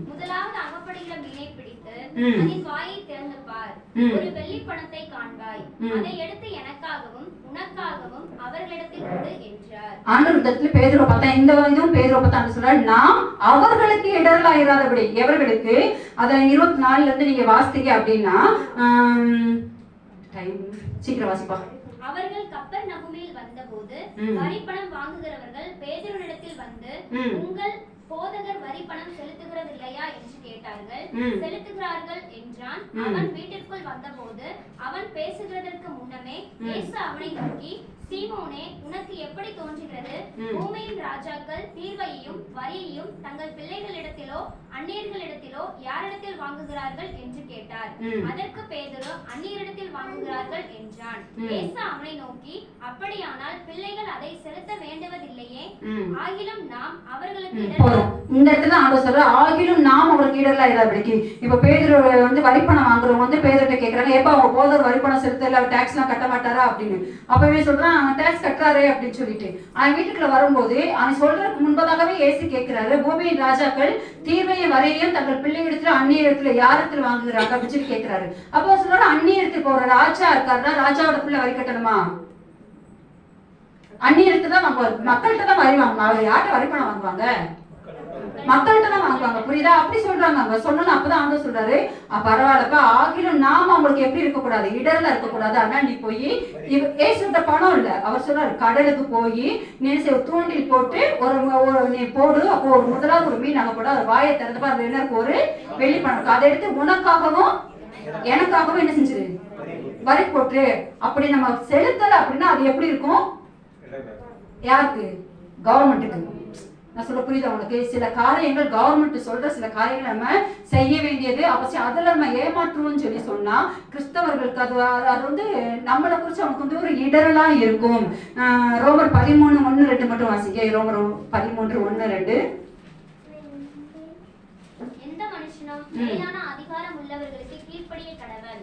முதலாவது அகப்படுகிற மீனை பிடித்து அதன் வாயை திறந்து பார். ஒரு வெள்ளி பணத்தை காண்பாய். அதை எடுத்து எனக்காகவும் உனக்காகவும் அவர்களிடத்தில் கொடு என்றார். ஆண்டவரிடத்தில் பேதுருவை பார்த்தா, இந்த இதுவும் பேதுருவை பார்த்தா சொல்றாரு, நாம் அவர்களுக்கு இடரலா இராதபடி. எவர்களுக்கு? அதை 24 இருந்து நீங்க வாசித்தீங்க அப்படின்னா, சீக்கிரம் வாசிப்பா. அவர்கள் கப்பர்நகூமில் வந்தபோது வரிப்பணம் வாங்குகிறவர்கள் பேதுருவினிடத்தில் வந்து, உங்கள் போதகர் வரிப்பணம் செலுத்துகிறது இல்லையா என்று கேட்டார்கள். செலுத்துகிறார்கள் என்றான். அவன் வீட்டிற்குள் வந்தபோது அவன் பேசுகிறதற்கு முன்னமே இயேசு அவனை நோக்கி, சீமோனே, உனக்கு எப்படி தோன்றுகிறது? கேட்டது, பூமியின் ராஜாக்கள் தீர்வையும் வரியையும் தங்கள் பிள்ளைகளிடத்திலோ அந்நியர்களிடத்திலோ யாரிடத்தில் வாங்குகிறார்கள் என்று கேட்டார். அதற்கு பேதுரு, அந்நியரிடத்தில் வாங்குகிறார்கள் என்றான். இயேசு அவனை நோக்கி, அப்படியானால் பிள்ளைகள் அதை செலுத்த வேண்டுவதில்லையே, ஆகிலும் நாம் அவர்களுக்கு இந்த இடத்துல ஆண்டவர் சொல்ற, ஆகிலும் நாம் அவருக்கு இடரலா இராதபடிக்கு. இப்ப பேதுரு வந்து வரிப்பணம் வாங்குறவங்க வந்து பேதுருட்ட கேக்குறாங்க, ஏப்பா அவங்க போதர் வரிப்பணம் செலுத்தல, டாக்ஸ் எல்லாம் கட்ட மாட்டாரா அப்படின்னு. அப்பவே சொல்றான், அவன் டாக்ஸ் கட்டுறாரு அப்படின்னு சொல்லிட்டு. அவன் வீட்டுக்குள்ள வரும்போது அவன் சொல்றதுக்கு முன்பதாகவே இயேசு கேட்கிறாரு, பூமியின் ராஜாக்கள் தீர்வையும் வரையும் தங்கள் பிள்ளைகளிடத்துல அந்நியரிடத்துல யாரிடத்துல வாங்குகிறாங்க அப்படின்னு சொல்லி கேட்கிறாரு. அப்போ சொல்றாரு, அந்நியத்துக்கு ஒரு ராஜா இருக்காருன்னா ராஜாவோட பிள்ளை வரி கட்டணுமா? அந்நியத்துல தான் வாங்குவாங்க, மக்கள்கிட்ட தான் வரி வாங்குவாங்க. அவர் யார்கிட்ட வரி பணம் வாங்குவாங்க? மக்கள்கிட்ட தான் வாங்குவாங்க. புரியுதா? அப்படி சொல்றாங்க. அவங்க சொன்னோம். அப்பதான் ஆண்டவர் சொல்றாரு, பரவாயில்லப்பா, ஆகிலும் நாம அவங்களுக்கு எப்படி இருக்கக்கூடாது, இடர்ல இருக்கக்கூடாது. ஆனா நீ போய் ஏசுட்ட பணம் இல்ல, அவர் சொல்றாரு, கடலுக்கு போய் நீ தூண்டில் போட்டு ஒரு நீ போடு. அப்போ ஒரு முதலாவது ஒரு மீன் அங்க போட, ஒரு வாயை திறந்தப்ப அது என்ன இருக்கு, ஒரு வெள்ளி பணம். அதை எடுத்து உனக்காகவும் எனக்காகவும் என்ன செஞ்சிரு, வரி போட்டு. அப்படி நம்ம செலுத்தல அப்படின்னா அது எப்படி இருக்கும்? யாருக்கு? கவர்மெண்ட்டுக்கு. நான் சொல்ல புரியுதா உனக்கு? சில காரியங்கள் கவர்மெண்ட் சொல்ற சில காரியங்கள் நம்ம செய்ய வேண்டியது அவசியம். அதுல நம்ம ஏமாற்றுவோம்னு சொல்லி சொன்னா கிறிஸ்தவர்களுக்கு அது வந்து நம்மளை குறிச்சு அவனுக்கு வந்து ஒரு இடரலா இருக்கும். ரோமர் 13:1-2 மட்டும் வாசிக்க. ரோமர் 13:1-2. எந்த மனுஷனும் மேலான அதிகாரம் உள்ளவர்களுக்கு கீழ்ப்படிய கடவன்.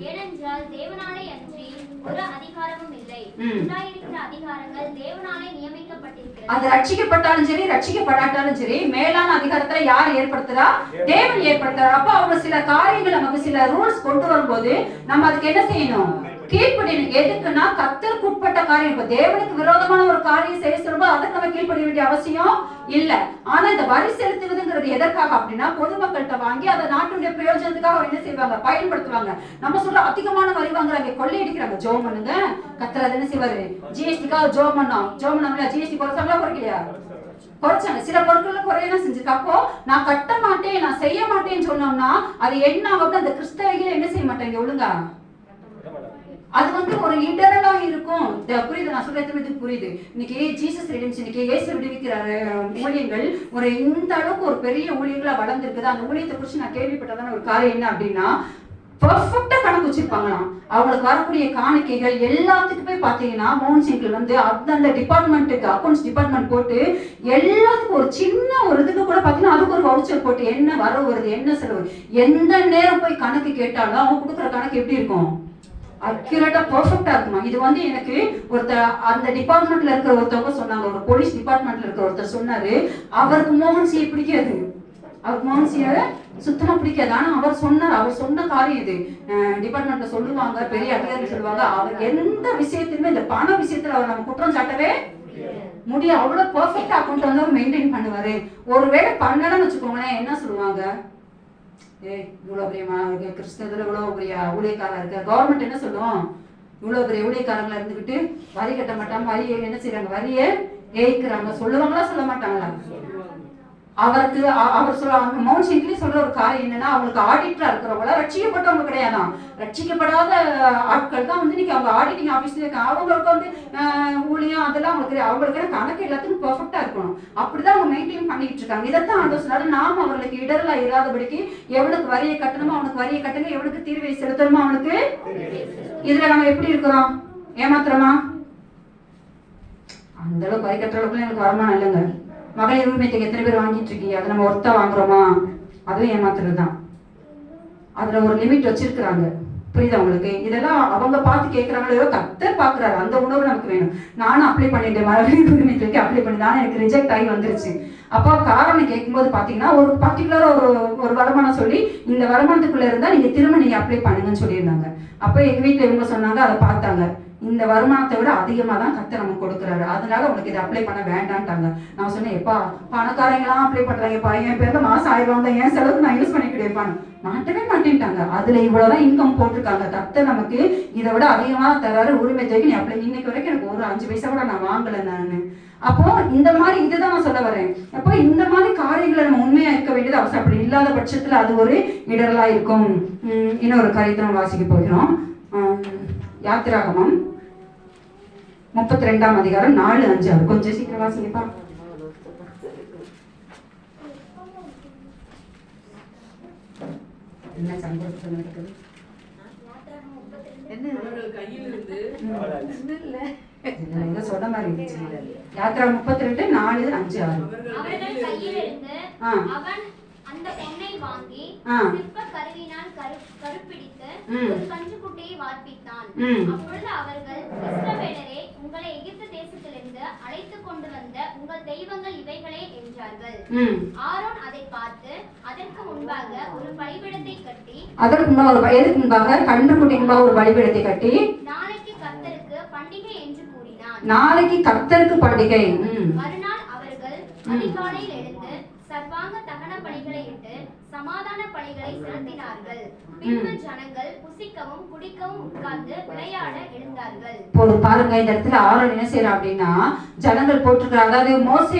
ஏனென்றால் தேவனாலே அன்றி ஒரு அதிகாரமும் இல்லை. உண்டாயிருக்கிற அதிகாரங்கள் தேவனாலே நியமிக்கப்பட்டிருக்கிறது. அது ரட்சிக்கப்பட்டாலும் சரி ரட்சிக்கப்படாட்டாலும் சரி மேலான அதிகாரத்தை யார் ஏற்படுத்துறா? தேவன் ஏற்படுத்துறார். அப்ப அவங்க சில காரியங்கள் நமக்கு சில ரூல்ஸ் கொண்டு வரும்போது நம்ம அதுக்கு என்ன செய்யணும்? கீழ்ப்படியணும். எதுக்குன்னா கர்த்தருக்கு உட்பட்ட காரியம். இப்ப தேவனுக்கு விரோதமான ஒரு காரியம் செய்ய சொல்லும்போது அதுக்கு நம்ம கீழ்ப்படிய வேண்டிய அவசியம் இல்ல. ஆனா இந்த வரி செலுத்துவதுங்கிறது எதற்காக அப்படின்னா பொதுமக்கள்கிட்ட வாங்கி அதை நாட்டுடைய பிரயோஜனத்துக்காக என்ன செய்வாங்க? பயன்படுத்துவாங்க. நம்ம சொல்ற அதிகமான வரி வாங்குறாங்க, கொள்ளையடிக்கிறாங்க. ஜோம் பண்ணுங்க, கர்த்தர் என்ன செய்வாரு? ஜிஎஸ்டிக்காக ஜோம் பண்ணோம். ஜோம் பண்ணோம்ல, ஜிஎஸ்டி குறைச்சாங்களா குறைக்கலையா? குறைச்சாங்க. சில பொருட்கள்ல குறையதான் செஞ்சிருக்கு. அப்போ நான் கட்ட மாட்டேன், நான் செய்ய மாட்டேன்னு சொன்னோம்னா அது என்ன ஆகும்? அந்த கிறிஸ்தவர்கள் என்ன செய்ய மாட்டாங்க ஒழுங்கா? அது வந்து ஒரு இடரலா இருக்கும். புரியுது நான் சொல்றது? புரியுது. இன்னைக்கு ஜீசஸ் ரெடிம்ஷன், இன்னைக்கு இயேசு விடுவிக்கிற ஊழியங்கள் ஒரு இந்த அளவுக்கு ஒரு பெரிய ஊழியங்களா வளர்ந்துருக்குது. அந்த ஊழியத்தை குறிச்சு நான் கேள்விப்பட்டதான ஒரு காரியம் என்ன அப்படின்னா, பர்ஃபெக்டா கணக்கு வச்சிருப்பாங்களாம். அவங்களுக்கு வரக்கூடிய காணிக்கைகள் எல்லாத்துக்குமே பாத்தீங்கன்னா மோகன் சிங்கிள் வந்து அந்த டிபார்ட்மெண்ட்டுக்கு அக்கௌண்ட்ஸ் டிபார்ட்மெண்ட் போட்டு எல்லாத்துக்கும் ஒரு சின்ன ஒரு இதுக்கு கூட பாத்தீங்கன்னா அதுக்கு ஒரு வவுச்சர் போட்டு என்ன வரவு வருது, என்ன செலவு, எந்த நேரம் போய் கணக்கு கேட்டாலும் அவங்க கொடுக்குற கணக்கு எப்படி இருக்கும்? அக்யூரேட்டா பெர்ஃபெக்ட்டா இருக்குமா? இது வந்து எனக்கு அந்த டிபார்ட்மெண்ட்ல இருக்கிற ஒருத்தவங்க சொன்னாங்க. ஒரு போலீஸ் டிபார்ட்மெண்ட்ல இருக்கிற ஒருத்தர் சொன்னாரு, அவருக்கு மோகன் சியை பிடிக்காது, அவருக்கு மோகன் சியை சுத்தமா பிடிக்காது. ஆனா அவர் சொன்னார், அவர் சொன்ன காரியம் இது. டிபார்ட்மெண்ட்ல சொல்லுவாங்க, பெரிய அதிகாரி சொல்லுவாங்க, அவர் எந்த விஷயத்திலுமே இந்த பண விஷயத்துல அவர் நம்ம குற்றம் சாட்டவே முடியாது. அவ்வளவு பெர்ஃபெக்ட்டா அக்கௌண்ட் வந்து அவர் மெயின்டைன் பண்ணுவாரு. ஒருவேளை பண்ணலன்னு வச்சுக்கோங்களேன், என்ன சொல்லுவாங்க? இவ்வளவு பெரிய கிறிஸ்தவத்துல இவ்வளவு பெரிய ஊழியக்காரா இருக்க, கவர்மெண்ட் என்ன சொல்லுவோம்? இவ்வளவு பெரிய ஊழியக்காரங்களா இருந்துகிட்டு வரி கட்ட மாட்டாங்க, வரி என்ன செய்யறாங்க? வரிய ஏய்க்கிறாங்க. சொல்லுவாங்களா சொல்ல மாட்டாங்களா? அவருக்கு அவர் சொல்லுவாங்க. மவுண்ட் சிங்க்லி சொல்ற ஒரு காரியம் என்னன்னா, அவங்களுக்கு ஆடிட்டரா இருக்கிறவங்கள ரட்சிக்கப்பட்டவங்க கிடையாதான், ரட்சிக்கப்படாத ஆட்கள் தான் வந்து இன்னைக்கு அவங்க ஆடிட்டிங் ஆபீஸ்ல இருக்காங்க. அவங்களுக்கு வந்து ஊழியம் அதெல்லாம் அவங்களுக்கு கணக்கு எல்லாத்துக்கும் பெர்ஃபெக்ட்டா இருக்கணும். அப்படிதான் அவங்க மெயின்டைன் பண்ணிட்டு இருக்காங்க. இதைத்தான் அந்த சொன்னாரு, நாம அவர்களுக்கு இடரலா இராதபடிக்கு எவனுக்கு வரியை கட்டணுமோ அவனுக்கு வரியை கட்டுங்க, எவனுக்கு தீர்வை செலுத்தணுமோ அவனுக்கு. இதுல நம்ம எப்படி இருக்கிறோம்? ஏமாத்துறோமா? அந்த அளவுக்கு வரி கட்டுற அளவுக்கு எனக்கு வருமானம் இல்லைங்க. மகளிர் உரிமைக்கு எத்தனை பேர் வாங்கிட்டு இருக்கீங்க? அதை நம்ம ஒருத்தா வாங்குறோமா? அதுவும் ஏமாத்துறது தான். அதுல ஒரு லிமிட் வச்சிருக்கிறாங்க. புரியுதா உங்களுக்கு? இதெல்லாம் அவங்க பார்த்து கேட்கறாங்களோ, கர்த்தர் பாக்குறாரு. அந்த உணவு நமக்கு வேணும். நானும் அப்ளை பண்ணிட்டேன், மகளிர் உரிமைக்கு அப்ளை பண்ணி தான் எனக்கு ரிஜெக்ட் ஆகி வந்துருச்சு. அப்போ காரணம் கேட்கும்போது பாத்தீங்கன்னா ஒரு பர்டிகுலரா ஒரு வருமானம் சொல்லி, இந்த வருமானத்துக்குள்ள இருந்தா நீங்க திரும்ப நீங்க அப்ளை பண்ணுங்கன்னு சொல்லியிருந்தாங்க. அப்போ எங்க வீட்டுல இவங்க சொன்னாங்க, அதை பார்த்தாங்க, இந்த வருமானத்தை விட அதிகமா தான் கர்த்தர் நமக்கு கொடுக்குறாரு, அதனால உங்களுக்கு இதை அப்ளை பண்ண வேண்டான்ட்டாங்க. நான் சொன்னேன், எப்பா பணக்காரங்களாம் அப்ளை பண்றாங்கப்பா, என் பேர்ல மாசம் 1000 ரூபாய் தான், என் செலவுக்கு நான் யூஸ் பண்ணிக்கிட்டேன்ப்பான்னு மாட்டவே மாட்டேன்ட்டாங்க. அதுல இவ்வளவுதான் இன்கம் போட்டிருக்காங்க. கர்த்தர் நமக்கு இதை விட அதிகமா தராரு, உரிமை தேக்கி நீ அப்ளை. இன்னைக்கு வரைக்கும் எனக்கு ஒரு 5 பைசா கூட நான் வாங்கல நானு. அப்போ இந்த மாதிரி இதுதான் நான் சொல்ல வரேன். அப்போ இந்த மாதிரி காரியங்களை நம்ம உண்மையா இருக்க வேண்டியது அவசியம். அப்படி இல்லாத பட்சத்துல அது ஒரு இடரலா இருக்கும். இன்னொரு காரியத்தை நம்ம வாசிக்க போகிறோம். யாத்திராகமம் 32ஆம் அதிகாரம் 4, 5, 6. கொஞ்சம் சீக்கிரம் வாசிங்கப்பா. என்ன சங்கடத்துல நடக்குது? அவர்கள் கையிலிருந்து சொன்ன மாதிரி இருந்துச்சு. யாத்ரா 32, 4, 5, 6. அவர்கள் கையிலிருந்து அவன் அந்த பொன்னை வாங்கி சிற்ப கருவினால் கருப்பிடித்து ஒரு கன்றுக்குட்டியை வார்ப்பித்தான். அப்பொழுது அவர்கள், இஸ்ரவேலரே, உங்களை எகிப்து தேசத்திலிருந்து அழைத்து கொண்டு வந்த உங்கள் தெய்வங்கள் இவைகளே என்றார்கள். ஆரோன் அதை பார்த்து அதற்கு முன்பாக ஒரு பலிபீடத்தை கட்டி, எதுக்கு முன்பாக? கன்றுக்குட்டி முன்பாக ஒரு பலிபீடத்தை கட்டி, நாளைக்கு கர்த்தருக்கு பண்டிகை என்று கூறினான். நாளைக்கு கர்த்தருக்கு பண்டிகை. மறுநாள் அவர்கள் அதிகாலையில் எழுந்து சர்வாங்க தகன பலிகளை இட்டு சமாதான பலிகளை செலுத்தினார்கள். பின்பு ஜனங்கள் புசிக்கவும் குடிக்கவும் உட்கார்ந்து விளையாட எழுந்தார்கள். பாருங்க, இந்த இடத்துல ஆரோன் என்ன செய்யறான் அப்படின்னா, ஜனங்கள் போட்டிருக்கிறார். அதாவது மோசே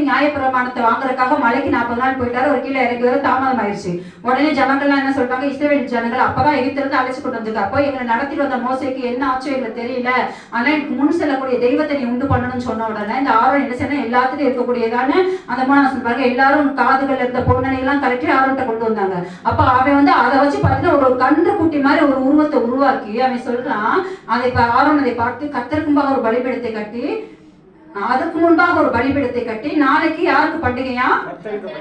நியாயப்பிரமாணத்தை வாங்குறதுக்காக மலைக்கு 40 நாள் போயிட்டாரு. ஒரு கீழே இறங்கி வர தாமதம் ஆயிடுச்சு. உடனே ஜனங்கள்லாம் என்ன சொல்றாங்க, இஸ்ரவேல் ஜனங்கள் அப்பதான் எகிப்திலிருந்து அழைச்சு கொண்டு வந்திருக்கா. அப்போ எங்களை நடத்திட்டு வந்த மோசேக்கு என்ன ஆச்சோ எங்களுக்கு தெரியல, ஆனா எனக்கு முன் செல்லக்கூடிய தெய்வத்தை நீ உண்டு பண்ணணும்னு சொன்ன உடனே இந்த ஆரோன் என்ன செய்யணும், எல்லாத்துக்கும் இருக்கக்கூடியதான அந்த 3 பாருங்க, எல்லாரும் காதுகள் இருந்த பொன்னணி எல்லாம் கலட்டி ஆரோன்ட்ட கொண்டு வந்தாங்க. அப்ப அவன் அதை வச்சு பார்த்தீங்கன்னா ஒரு கன்று குட்டி மாதிரி ஒரு உருவத்தை உருவாக்கி அவன் சொல்றான், ஆரோன் அதை பார்த்து கர்த்தருக்கு முன்பாக ஒரு பலிபீடத்தை கட்டி, அதுக்கு முன்பாக ஒரு பலிபீடத்தை கட்டி, நாளைக்கு யாருக்கு பண்டிகையா?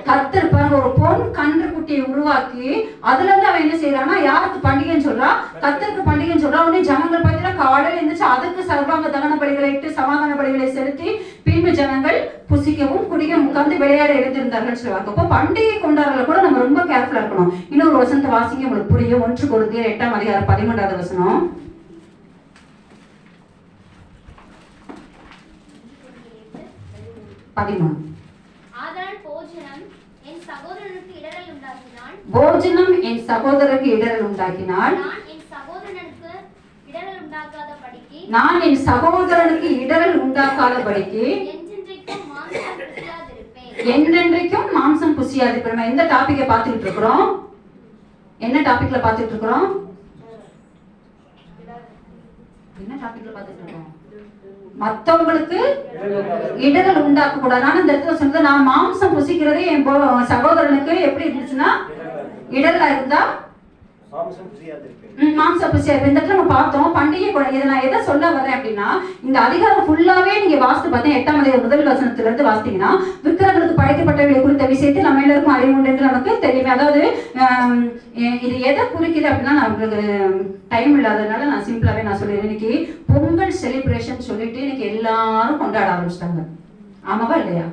கர்த்தர். பாருங்க, ஒரு பொன் கன்று குட்டியை உருவாக்கி அதுல இருந்து அவன் என்ன செய்யறான்னா, யாருக்கு பண்டிகைன்னு சொல்றான்? கர்த்தருக்கு பண்டிகைன்னு சொல்றான். உடனே ஜனங்கள் பார்த்தீங்கன்னா காலையில இருந்துச்சு அதுக்கு சர்வாங்க தகன பலிகளை இட்டு சமாதான பலிகளை செலுத்தி பின்பு ஜனங்கள் புசிக்கவும் குடிக்கவும் உட்கார்ந்து விளையாட எழுந்திருந்தார்கள் சொல்லுவாங்க. அப்போ பண்டிகை கொண்டாடுறதுல கூட நம்ம ரொம்ப கேர்ஃபுல்லா இருக்கணும். இன்னொரு வசனத்தை வாசிங்க, உங்களுக்கு புரியும். 1 கொரிந்தியர் 8ஆம் அதிகாரம் 13வது வசனம். 13. ஆதலால் போஜனம் என் சகோதரனுக்கு இடரல் உண்டாக்கினால், போஜனம் என் சகோதரருக்கு இடரல் உண்டாக்கினால், நான் என் சகோதரனுக்கு இடரல் உண்டாக்காதபடிக்கு, நான் என் சகோதரனுக்கு இடரல் உண்டாக்காதபடிக்கு என்றென்றைக்கும் மாம்சம் புசியாதிருப்பேன். என்றென்றைக்கும் மாம்சம் புசியாதிருப்பேன். நம்ம எந்த டாபிக்கை பார்த்துட்டு இருக்கிறோம்? என்ன டாபிக்ல பார்த்துட்டு இருக்கிறோம்? என்ன டாபிக்ல பார்த்துட்டு இருக்கோம்? மற்றவங்களுக்கு இடரல் உண்டாக்க கூடாது. ஆனா இந்த இடத்துல சொல்றது, நான் மாம்சம் புசிக்கிறதே என் சகோதரனுக்கு எப்படி இருந்துச்சுன்னா இடரலா இருந்தா மாம்சம் புசியாது. இந்த இடத்துல நம்ம பார்த்தோம் பண்டிகை. இதை நான் எதை சொல்ல வரேன் அப்படின்னா, இந்த அதிகாரம் ஃபுல்லாவே நீங்க வாசித்து பார்த்தா 8ஆம் அதிகாரம் 1 வசனத்துல இருந்து வாசித்தீங்கன்னா, விக்கிரகங்களுக்கு படைக்கப்பட்டவர்களை குறித்த விஷயத்தை நம்ம எல்லாருக்கும் அறிவு உண்டு என்று நமக்கு தெரியுமே. அதாவது இது எதை குறிக்குது அப்படின்னா, நம்மளுக்கு டைம் இல்லாததுனால நான் சிம்பிளாவே நான் சொல்லிடுறேன். இன்னைக்கு பொங்கல் செலிப்ரேஷன் சொல்லிட்டு இன்னைக்கு எல்லாரும் கொண்டாட ஆரம்பிச்சிட்டாங்க. ஆமாவா இல்லையா?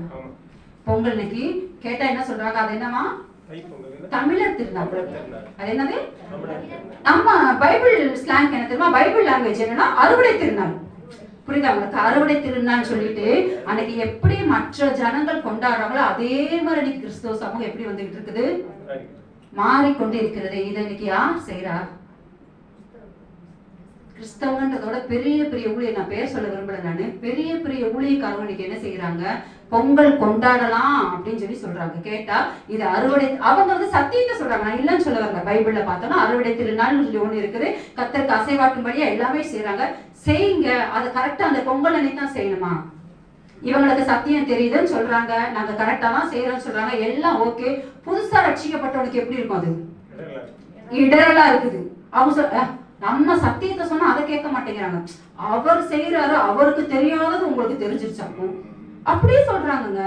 பொங்கல் இன்னைக்கு கேட்டா என்ன சொல்றாங்க, அது என்னமா? தமிழர் திருநாள். அது என்னது? நம்ம பைபிள் ஸ்லாங் என்ன தெரியுமா? பைபிள் லாங்குவேஜ் என்னன்னா அறுவடை திருநாள். புரியுதா உங்களுக்கு? அறுவடை திருநாள் சொல்லிட்டு அன்னைக்கு எப்படி மற்ற ஜனங்கள் கொண்டாடுறாங்களோ அதே மாதிரி இன்னைக்கு கிறிஸ்தவ சமூகம் எப்படி வந்துகிட்டு இருக்குது, மாறிக்கொண்டு இருக்கிறது. இதை இன்னைக்கு யார் செய்யறா? கிறிஸ்தவன்றதோட பெரிய பெரிய ஊழியர், நான் பேர் சொல்ல விரும்பல, நானு பெரிய பெரிய ஊழியக்காரங்க இன்னைக்கு என்ன செய்யறாங்க, பொங்கல் கொண்டாடலாம் அப்படின்னு சொல்றாங்க. கேட்டா இது அறுவடை, அவங்க சத்தியத்தை சொல்றாங்க, நான் இல்லைன்னு சொல்ல வரல. பைபிள்ல பார்த்தோம்னா அறுவடை திருநாள் ஒண்ணு இருக்குது, கர்த்தருக்கு அசைவாட்டும்படியா எல்லாமே செய்யறாங்க. செய்யுங்க, அது கரெக்டா அந்த பொங்கல் அன்னைக்கு தான் செய்யணுமா? இவங்களுக்கு சத்தியம் தெரியுதுன்னு சொல்றாங்க, நாங்க கரெக்டா தான் செய்யறோம்னு சொல்றாங்க, எல்லாம் ஓகே. புதுசா ரட்சிக்கப்பட்டவனுக்கு எப்படி இருக்கும்? அது இடரலா இருக்குது. அவங்க நம்ம சத்தியத்தை சொன்னா அதை கேட்க மாட்டேங்கிறாங்க. அவர் செய்யறாரு, அவருக்கு தெரியாதது உங்களுக்கு தெரிஞ்சிருச்சாக்கும் அப்படியே சொல்றாங்க.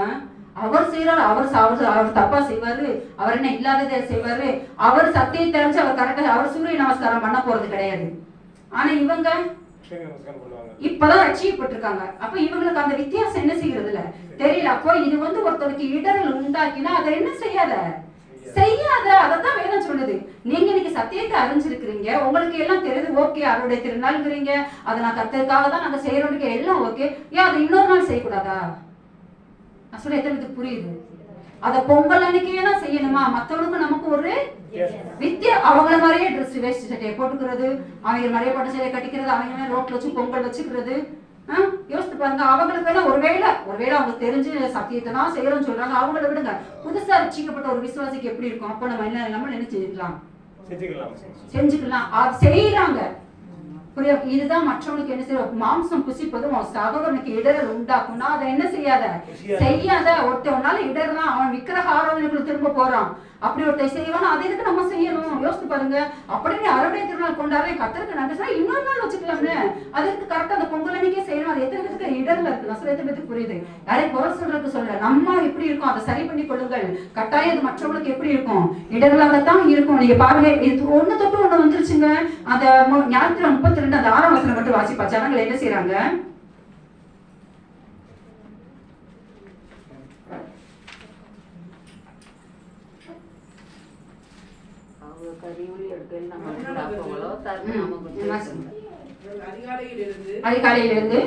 அவர் செய்யறாரு, அவர் தப்பா செய்வாரு, அவர் என்ன இல்லாததை செய்வாரு, அவர் சத்தியம் தெரிஞ்சு அவர் கரெக்டா அவர் சூரிய நமஸ்காரம் பண்ண போறது கிடையாது. ஆனா இவங்க இப்பதான் ரட்சிக்கப்பட்டிருக்காங்க. அப்ப இவங்களுக்கு அந்த வித்தியாசம் என்ன செய்யறதுல தெரியல. அப்போ இது ஒருத்தருக்கு இடரல் உண்டாக்கினா அதை என்ன செய்யாத, அதான் வேதம் சொல்லுது. நீங்க இன்னைக்கு சத்தியத்தை அறிஞ்சிருக்கிறீங்க, உங்களுக்கு எல்லாம் தெரியுது, ஓகே அவருடைய திருநாள்ங்கிறீங்க, அதை நான் கர்த்தருக்காக தான் நாங்க செய்யறோம், எல்லாம் ஓகே. ஏன் அதை இன்னொரு நாள் செய்யக்கூடாதா? நான் சொல்ல எத்தனை புரியுது? அத பொங்கல் அன்னைக்கே தான் செய்யணுமா? மத்தவங்களுக்கு நமக்கு ஒரு அவங்கள மாதிரியே ட்ரெஸ் வேஸ்ட் சட்டையை போட்டுக்கிறது, அவங்க மாதிரியே பட்டு சட்டையை கட்டிக்கிறது, அவங்க ரோட்ல வச்சு பொங்கல் வச்சுக்கிறது. யோசித்து பாருங்க. அவங்களுக்கு வேணா ஒருவேளை அவங்களுக்கு தெரிஞ்சு சத்தியத்தை தான் செய்யறோம்னு சொல்றாங்க, அவங்கள விடுங்க. புதுசா ரட்சிக்கப்பட்ட ஒரு விசுவாசிக்கு எப்படி இருக்கும்? அப்போ நம்ம என்ன செஞ்சுக்கலாம், செஞ்சுக்கலாம். செய்யறாங்க. புரியா? இதுதான் மற்றவனுக்கு என்ன செய்ய மாம்சம் புசிப்பதும் உன் சகோதரனுக்கு இடரல் உண்டாக்கும்னா அதை என்ன செய்யாத செய்யாத. ஒருத்தவனால இடர்லாம் அவன் விக்கிரக ஆராதனைக்குள்ள திரும்ப போறான். அப்படி ஒருத்தை செய்வான், அதை எதுக்கு நம்ம செய்யணும்? யோசித்து பாருங்க. அப்படியே அறுவடை திருநாள் கொண்டாடுறேன் கத்தருக்கு நன்றி இன்னொரு நாள் வச்சுக்கலாம்னு அதுக்கு கரெக்டா அந்த பொங்கல் அன்னைக்கே செய்யணும். அது எத்தனை பேருக்கு இடர்ல இருக்கு? நான் சொல்ல எத்தனை பேருக்கு புரியுது? யாரையும் குறை சொல்றதுக்கு சொல்ல நம்ம எப்படி இருக்கும் அதை சரி பண்ணி கொள்ளுங்கள். கட்டாயம் அது மற்றவங்களுக்கு எப்படி இருக்கும்? இடர்களாகத்தான் இருக்கும். நீங்க பாருங்க, இது ஒண்ணு தொட்டு ஒண்ணு வந்துருச்சுங்க. அந்த ஞாயிற்றுல 32 அந்த 6ஆம் வசனம் மட்டும் வாசிப்பா. ஜனங்கள் என்ன செய்யறாங்க? அதிகாலையிலிருந்து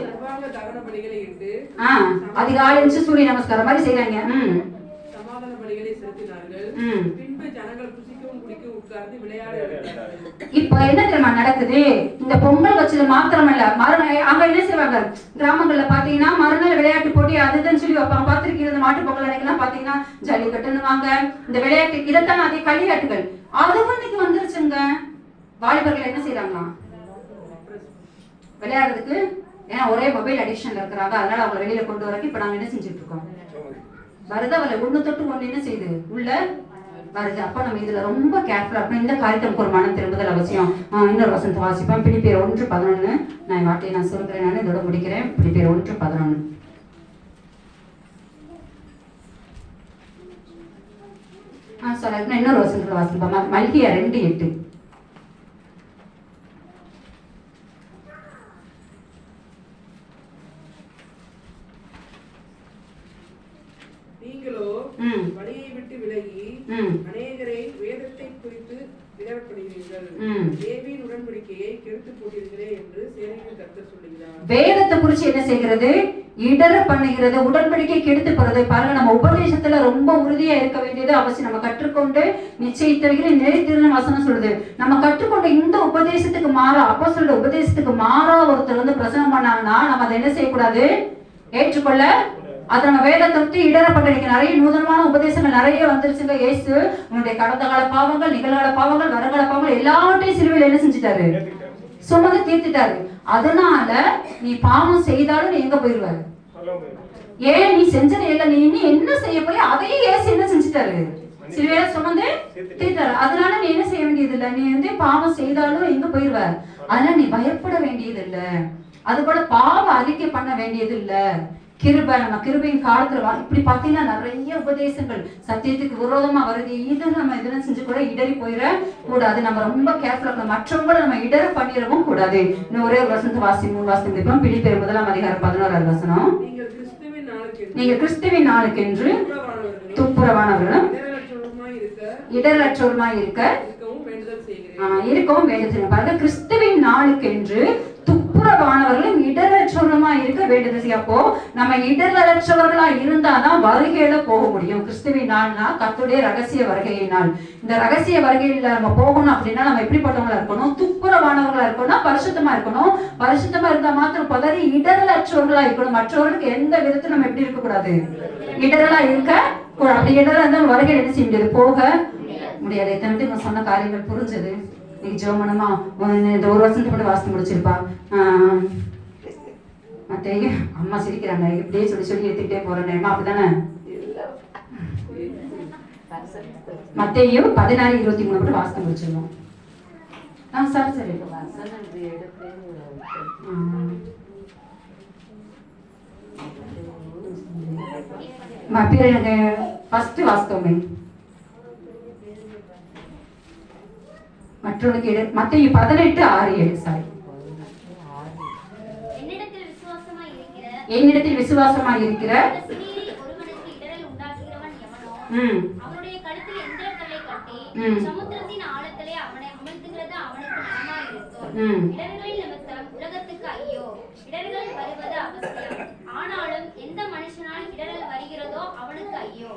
அதிகாலை சூரிய நமஸ்காரம் மாதிரி செய்யறாங்க. சமாதான பலிகளை செலுத்தினார்கள். பின்பு ஜனங்கள் புசிக்கவும் குடிக்கவும் உட்கார்ந்து விளையாட. இப்ப என்ன தெரியுமா நடக்குது? இந்த பொங்கல் வச்சது மாத்திரமல்ல, மறுநாள் அங்க என்ன செய்வாங்க கிராமங்கள்ல பாத்தீங்கன்னா மறுநாள் விளையாட்டு போட்டி அதுதான் சொல்லி வைப்பாங்க. பாத்திருக்கீங்க இந்த மாட்டு பொங்கல் அன்னைக்கெல்லாம் பாத்தீங்கன்னா ஜல்லிக்கட்டுன்னுவாங்க. இந்த விளையாட்டு இதைத்தான் அதே களியாட்டுகள் அதுவும் இன்னைக்கு வந்துருச்சுங்க. வாலிபர்கள் என்ன செய்யறாங்களா விளையாடுறதுக்கு? ஏன்னா ஒரே மொபைல் அடிக்ஷன்ல இருக்கிறாங்க. அதனால அவங்க வெளியில கொண்டு வரக்கு இப்ப நாங்க என்ன செஞ்சுட்டு இருக்கோம்? வருதவல்ல ஒண்ணு தொட்டு ஒண்ணு என்ன செய்யுது உள்ள வருது. அப்ப நம்ம இதுல ரொம்ப கேர்ஃபுல்லா இருக்கணும். இந்த காரியத்துக்கு ஒரு மனம் திரும்புதல் அவசியம். இன்னொரு வசனத்தை வாசிப்பேன். பிலிப்பியர் 1:11. நான் வார்த்தையை நான் சொல்கிறேன், நான் இதோட முடிக்கிறேன். பிலிப்பியர் 1:11. சொல்ல இன்னொரு வசனத்துல வாசிப்பேன். மல்கியா 2:8. நீங்களோ வழியை விட்டு விலகி அநேகரை வேதத்தை குறித்து இடரப்படுகிறீர்கள். தேவியின் உடன்படிக்கையை கெடுத்து போட்டீர்களே என்று சேனையின் கர்த்தர் சொல்லுகிறார். வேதத்தை குறித்து என்ன செய்கிறது? இடர பண்ணுகிறது, உடன்படிக்கை கெடுத்து போறது. பாருங்க, நம்ம உபதேசத்துல ரொம்ப உறுதியா இருக்க வேண்டியது அவசியம். நம்ம கற்றுக்கொண்டு நிச்சயித்தவைகளை நிலைத்திருந்த வசனம் சொல்லுது. நம்ம கற்றுக்கொண்ட இந்த உபதேசத்துக்கு மாறா, அப்போஸ்தலருடைய உபதேசத்துக்கு மாறா ஒருத்தர் வந்து பிரசங்கம் பண்ணாங்கன்னா நம்ம அதை என்ன செய்யக்கூடாது? ஏற்றுக்கொள்ள. அது நம்ம வேதத்தை விட்டு இடரப்பட்டிருக்கு. நிறைய நூதனமான உபதேசங்கள் நிறைய வந்துருச்சுங்க. இயேசு உன்னுடைய கடந்த கால பாவங்கள், நிகழ்கால பாவங்கள், வருங்கால பாவங்கள் எல்லாவற்றையும் சிலுவையில் என்ன செஞ்சுட்டாரு? சுமந்து தீர்த்துட்டாரு. அதனால நீ பாவம் செய்தாலும் நீ எங்க போயிருவ? ஏன் நீ செஞ்சது இல்லை, நீ இன்னும் என்ன செய்ய போய் அதையும் இயேசு என்ன செஞ்சுட்டாரு? சிலுவையில சுமந்து தீர்த்தாரு. அதனால நீ என்ன செய்ய வேண்டியது இல்லை. நீ வந்து பாவம் செய்தாலும் எங்க போயிருவ? அதனால நீ பயப்பட வேண்டியது இல்லை. அது போல பாவ அறிக்கை பண்ண வேண்டியது இல்லை. கிருபை, நம்ம கிருபையின் காலத்துல இப்படி பாத்தீங்கன்னா நிறைய உபதேசங்கள் சத்தியத்துக்கு விரோதமா வருது. இது நம்ம இதெல்லாம் செஞ்சு கூட இடறி போயிட கூடாது. நம்ம ரொம்ப கேர்ஃபுல்லா இருக்கணும். மற்றவங்களை நம்ம இடர பண்ணிடவும் கூடாது. இன்னும் ஒரே ஒரு வசனத்தை வாசி 3 வாசனம் இருப்போம். பிலிப்பியர் 1:11 வசனம். நீங்க கிறிஸ்துவின் நாளுக்கென்று துப்புரவானவர்களும் இடரற்றோருமாய் இருக்கவும் வேண்டுதல். பாருங்க, கிறிஸ்துவின் நாளுக்கென்று துப்புரவானவர்களும் இடரற்றவர்களுமா இருக்க வேண்டுதல். அப்போ நம்ம இடரற்றவர்களா இருந்தாதான் வருகையில போக முடியும். கிறிஸ்துவின் நாள்னா கர்த்தருடைய ரகசிய வருகையின் நாள். இந்த ரகசிய வருகையில நம்ம போகணும் அப்படின்னா நம்ம எப்படிப்பட்டவங்களா இருக்கணும்? துப்புரவானவர்களா இருக்கணும், பரிசுத்தமா இருக்கணும். பரிசுத்தமா இருந்தா மாத்திரம் பதறி இடரற்றவர்களா இருக்கணும். மற்றவர்களுக்கு எந்த விதத்துல நம்ம எப்படி இருக்க கூடாது? இடரலா இருக்க கூடாது. அப்படி இடரா இருந்தாலும் வருகையில் என்ன செய்ய முடியாது? போக முடியாது. எத்தனை பேருக்கு சொன்ன காரியங்கள் புரிஞ்சது? இன்னைக்கு ஜோமனமா இந்த ஒரு வருஷத்துக்கு மட்டும் வாசித்து முடிச்சிருப்பா. மற்ற அம்மா சிரிக்கிறாங்க, இப்படியே சொல்லி எடுத்துக்கிட்டே போறேன். அப்படிதானே? மத்தேயு 16:23 மட்டும் வாசித்து முடிச்சிருவோம். சரி எனக்கு ஃபர்ஸ்ட் வாஸ்தவமே மற்றவனுக்கு மத்தேயு 18:6-7. சாரி. என்னிடத்தில் விசுவாசமாய் இருக்கிற அவனுடைய கழுத்தில் எந்திர கல்லை கட்டி சமுத்திரத்தின் ஆழத்திலே அவனை அமிழ்த்துகிறது அவனுக்கு நலமாய் இருக்கும். இடர்களின் நிமித்தம் உலகத்துக்கு ஐயோ, இடர்கள் வருவது அவசியம். ஆனாலும் எந்த மனுஷனால் இடர்கள் வருகிறதோ அவனுக்கு ஐயோ.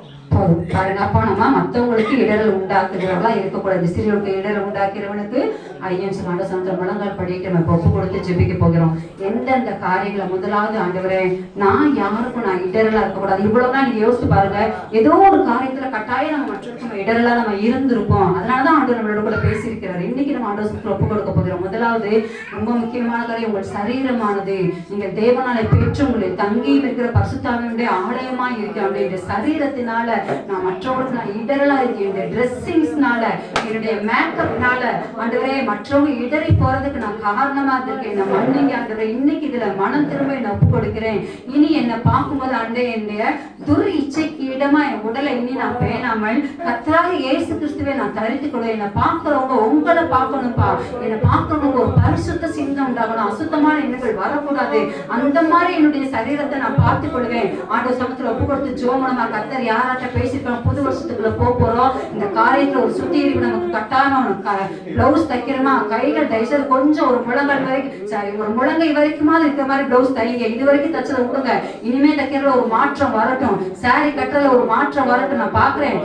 பாருங்க, அப்போ நம்ம மற்றவங்களுக்கு இடர்கள் உண்டாக்குறவங்களா இருக்கக்கூடாது. சிறியவருக்கு இடர்கள் உண்டாக்குறவனுக்கு ஐயன் சொல்ல ஆண்டவர் சமத்துல முழங்கால் படிட்டு நம்ம ஒப்பு கொடுத்து ஜெபிக்க போகிறோம். எந்தெந்த காரியங்களை முதலாவது ஆண்டவரே நான் யாருக்கும் நான் இடரலா இருக்கக்கூடாது. இவ்வளவுதான் நீங்க யோசிச்சு பாருங்க. ஏதோ ஒரு காரியத்துல கட்டாயம் நம்ம மற்றவர்கள் இடரலா நம்ம இருந்திருப்போம். அதனாலதான் ஆண்டவர் நம்மளோட கூட பேசியிருக்கிறார். இன்னைக்கு நம்ம ஆண்டவர் சமத்துல ஒப்பு கொடுக்க போகிறோம். முதலாவது ரொம்ப முக்கியமான காரியம், உங்கள் சரீரமானது நீங்கள் தேவனாலே பெற்று உங்களை தங்கி இருக்கிற பரிசுத்தாவியுடைய ஆலயமாய் இருக்கிற இந்த சரீரத்தினால நான் மற்றவங்களுக்கு நான் இடரலா இருக்கேன். இந்த ட்ரெஸ்ஸிங்ஸ்னால என்னுடைய மேக்கப்னால ஆண்டவரே மற்றவங்க இடறி போறதுக்கு நான் காரணமா இருக்கேன். நான் மன்னிங்க ஆண்டவரே. இன்னைக்கு இதுல மனம் திரும்ப என்ன ஒப்பு கொடுக்கிறேன். இனி என்னை பார்க்கும்போது ஆண்டே என்னுடைய துர் இச்சைக்கு இடமா என் உடலை இனி நான் பேணாமல் கர்த்தராகிய இயேசு கிறிஸ்துவை நான் தரித்துக் கொள்வேன். என்னை பார்க்கிறவங்க உங்களை பார்க்கணும்பா. என்னை பார்க்கறவங்க ஒரு பரிசுத்த சிந்தம் உண்டாகணும். அசுத்தமான எண்ணங்கள் வரக்கூடாது. அந்த மாதிரி என்னுடைய சரீரத்தை நான் பார்த்துக் கொள்வேன். ஆண்டவர் சமத்துல ஒப்பு கொடுத்து ஜோமனமா கர்த்தர் யாராட்ட பேசிருக்கோம். புது வருஷத்துக்குள்ள போறோம். இந்த காரியத்துல ஒரு சுத்திகரிப்பு நமக்கு கட்டாயம். பிளவுஸ் தைக்கிறோமா கைகள் தைச்சது கொஞ்சம் ஒரு முழங்கால் வரைக்கும் சரி ஒரு முழங்கை வரைக்குமாவது இருக்கிற மாதிரி பிளவுஸ் தைங்க. இது வரைக்கும் தச்சதை விடுங்க. இனிமே தைக்கிறதுல ஒரு மாற்றம் வரட்டும். சாரி கட்டுறதுல ஒரு மாற்றம் வரட்டும். நான் பாக்குறேன்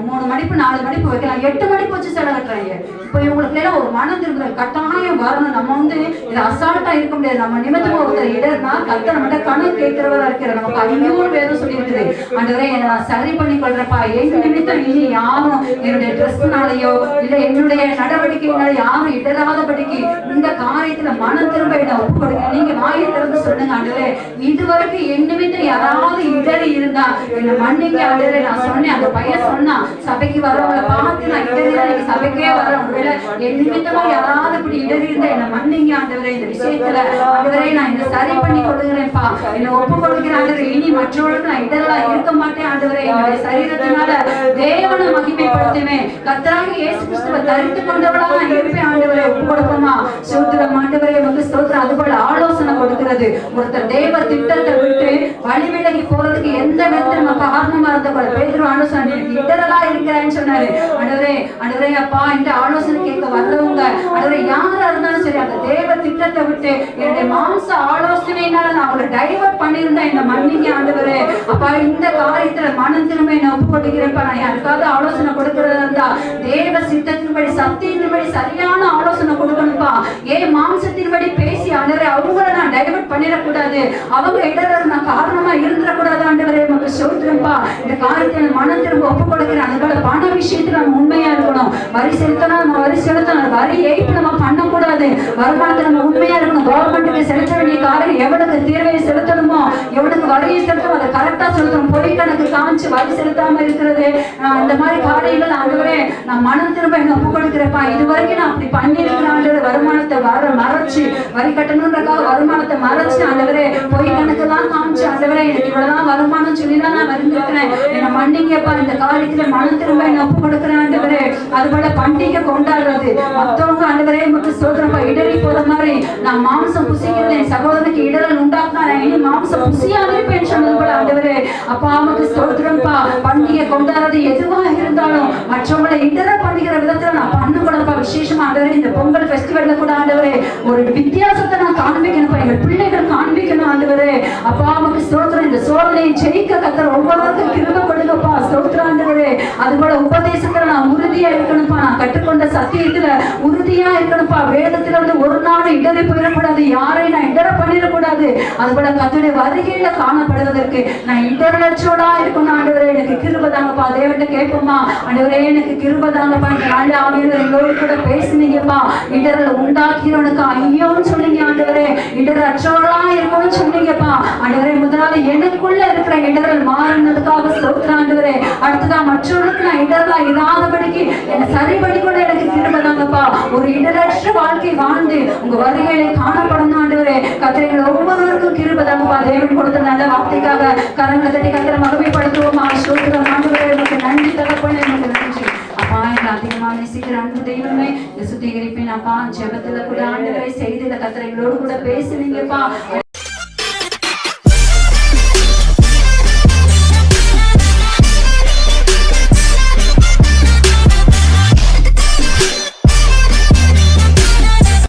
3 மடிப்பு 4 மடிப்பு வைக்கலாம். 8 மடிப்பு வச்சு சேலை கட்டுறாங்க. இப்போ இவங்களுக்கு எல்லாம் ஒரு மனம் திரும்புதல் கட்டாயம் வரணும். நம்ம இது அசால்ட்டா இருக்க முடியாது. நம்ம நிமித்தமா ஒருத்தர் இடர்னா கர்த்தர் நம்மகிட்ட கணக்கு கேட்கிறவரா இருக்கிற நமக்கு ஐயோடு வேதம் சொல்லி இருக்குது. ஆண்டவரே என்னை நான் சரி பண்ணி கொள்றப்பா. எங்க நிமித்தம் இனி யாரும் என்னுடைய ட்ரெஸ்னாலேயோ இல்ல என்னுடைய நடவடிக்கையினால யாரும் இடராதபடிக்கு இந்த காரியத்துல மனம் திரும்ப என்ன ஒப்பு கொடுங்க. நீங்க வாயை திறந்து சொல்லுங்க ஆண்டவரே. இதுவரைக்கும் என் நிமித்தம் யாராவது இடறி இருந்தா என்ன மன்னிங்க ஆண்டவரே. நான் சொன்னேன் அந்த பையன் சொன்னா சபைக்கு வரவங்களை பார்த்து நான் இடறிதான் நீங்க சபைக்கே வரேன். ஒருவேளை என் நிமித்தமா யாராவது இப்படி இடறி இருந்தா என்ன மன்னிங்க ஆண்டவரே. இந்த விஷயத்துல ஆண்டவரே நான் இதை சரி பண்ணி கொடுக்குறேன்ப்பா. என்ன ஒப்பு கொடுக்கிறேன் ஆண்டவரே. இனி மற்றவர்களுக்கு நான் இடரலா இருக்க மாட்டேன் ஆண்டவரே. என்னுடைய சரீரத்தினால தேவனை மகிமைப்படுத்துவேன். கர்த்தராகிய இயேசு கிறிஸ்துவை தரித்துக் கொண்டவளா நான் இருப்பேன் ஆண்டவரே. ஒப்பு கொடுப்போமா? ஸ்தோத்திரம் ஆண்டவரே உமக்கு ஸ்தோத்திரம். அதுபோல ஆலோசனை கொடுக்கிறது. ஒருத்தர் தேவ திட்டத்தை விட்டு வழி விலகி போறதுக்கு எந்த விதத்துல நம்ம காரணமா இருந்த போல பேதுரு ஆலோசனை இடரலா இருக்கிறேன்னு சொன்னாரு. ஆண்டவரே ஆண்டவரே அப்பா இந்த ஆலோசனை கேட்க வர்றவங்க ஆண்டவரே யாரா இருந்தாலும் சரி அந்த தேவ திட்டத்தை விட்டு என்னுடைய மாம்ச ஆலோசனையினால நான் அவங்களை டைவர்ட் பண்ணியிருந்தேன். என்ன மன்னிங்க ஆண்டவரே. அப்பா இந்த காரியத்துல மனம் திரும்ப என்ன ஒப்பு கொடுக்கிறேன்ப்பா. நான் யாருக்காவது ஆலோசனை கொடுக்கறதா இருந்தா தேவ சித்தத்தின்படி சத்தியத்தின்படி சரியான ஆலோசனை கொடுக்கணும்பா. ஏன் மாம்சத்தின்படி பேசி ஆண்டவரே அவங்கள நான் டைவர்ட் பண்ணிடக்கூடாது. அவங்க இடர் நான் காரணமா இருந்துடக்கூடாது ஆண்டவரே. நமக்கு சொல்றேன்ப்பா இந்த காரியத்தை மனம் திரும்ப ஒப்பு கொடுக்கிறேன். அதுபோல பண விஷயத்துல நம்ம உண்மையா இருக்கணும். வரி செலுத்தணும் நம்ம வரி செலுத்தணும். வரி ஏய்ப்பு நம்ம பண்ணக்கூடாது. வருமானத்தை நம்ம உண்மையா இருக்கணும். கவர்மெண்ட்டுக்கு செலுத்த வேண்டிய காரியம் எவனுக்கு தீர்வையை செலுத்தணுமோ எவனுக்கு வரியை செலுத்தணும் அதை கரெக்டா செலுத்தணும். பொய் கணக்கு காமிச்சு வரி செலுத்தாம இருக்கிறது இந்த மாதிரி காரியங்கள் ஆண்டவரே நான் மனம் திரும்ப என்ன ஒப்பு கொடுக்கிறேன்ப்பா. இது வரைக்கும் நான் அப்படி பண்ணிருக்கிறேன் ஆண்டவரே. வருமானத்தை மறைச்சு வரி கட்டணும்ன்றக்காக வருமானத்தை மறைச்சு ஆண்டவரே பொய் கணக்கு தான் காமிச்சு ஆண்டவரே எனக்கு இவ்வளவுதான் வருமானம் சொல்லிதான் நான் வந்திருக்கிறேன். என்ன மன்னிங்கப்பா. இந்த காரியத்துல மனம் திரும்ப என்ன ஒப்பு கொடுக்கிறேன் ஆண்டவரே. அதுபோல பண்டிகை கொண்டாடுறது மத்தவங்க ஆண்டவரே நமக்கு சொல்றப்பா இடறி போற மாதிரி நான் மாம்சம் புசிக்கிறேன். சகோதரனுக்கு இடரல் உண்டாக்குனா இனி மாம்சம் புசியாது இருப்பேன்னு சொன்னது போல ஆண்டவரே அப்பா நமக்கு சொல்றேன்ப்பா. பண்டிகை கொண்டாடுறது எதுவா இருந்தாலும் மற்றவங்களை இடர பண்ணுகிற விதத்துல நான் பண்ணக்கூடாதுப்பா. விசேஷமா ஆண்டவரே இந்த பொங்கல் ஃபெஸ்டிவல்ல கூட ஆண்டவரே ஒரு வித்தியாசத்தை நான் காண்பிக்கணும்ப்பா. எங்க பிள்ளைகள் காண்பிக்கணும் ஆண்டவரே. அப்பா நமக்கு ஸ்தோத்திரம். இந்த சோதனையை ஜெயிக்க கர்த்தர் ஒவ்வொருவருக்கும் கிருபை கொடுங்கப்பா. ஸ்தோத்திரம் ஆண்டவரே. அதுபோல உபதேசத்துல நான் உறுதியா இருக்கணும்ப்பா. நான் கற்றுக்கொண்ட சத்தியத்துல உறுதியா இருக்கணும்ப்பா. வேதத்துல ஒரு நாள் இடறி போயிடக்கூடாது. யாரையும் நான் இடர பண்ணிடக்கூடாது. அதுபோல கர்த்தருடைய வருகையில காணப்படுவதற்கு நான் இடரலற்றோடா இருக்கணும் ஆண்டவரே. எனக்கு கிருபை தாங்கப்பா. தேவன்கிட்ட கேட்போமா ஆண்டவரே எனக்கு கிருபை தாங்கப்பா. இந்த நாள் ஆவியானவர் எங்களோடு கூட பேசுனீங்கப்பா. இடரல் உண்டாக்கிறவனுக்கு ஐயோன்னு சொன்னீங்க ஆண்டவரே. இடரற்றோடா இருக்கணும்னு சொன்னீங்கப்பா ஆண்டவரே. முதலாவது எனக்குள்ள இருக்கிற இடரல் மாறினதுக்காக ஸ்தோத்திரம் ஆண்டவரே. அடுத்ததான் மற்றவர்களுக்கு நான் இடரலா இராதபடிக்கு என்னை சரி பண்ணிக்கொண்டு எனக்கு கிருபை தாங்கப்பா. ஒரு இடரற்ற வாழ்க்கை வாழ்ந்து உங்க வருகையிலே காணப்படணும் ஆண்டவரே. கர்த்தர் ஒவ்வொருவருக்கும் கிருபை தாங்கப்பா. தேவன் கொடுத்த நல்ல வார்த்தைக்காக கரங்களை தட்டி கர்த்தரை மகிமைப்படுத்துவோமா? ஸ்தோத்திரம் ஆண்டவரே. உங்களுக்கு நன்றி தகப்பனே. உங்களுக்கு நன்றி அப்பா. எனக்கு அதிகமா நேசிக்கிற அன்பு தெய்வமே சுத்திகரிப்பேன் அப்பா. ஜெபத்துல கூட ஆண்டவரை செய்தில கர்த்தர் எங்களோடு கூட பேசுனீங்கப்பா.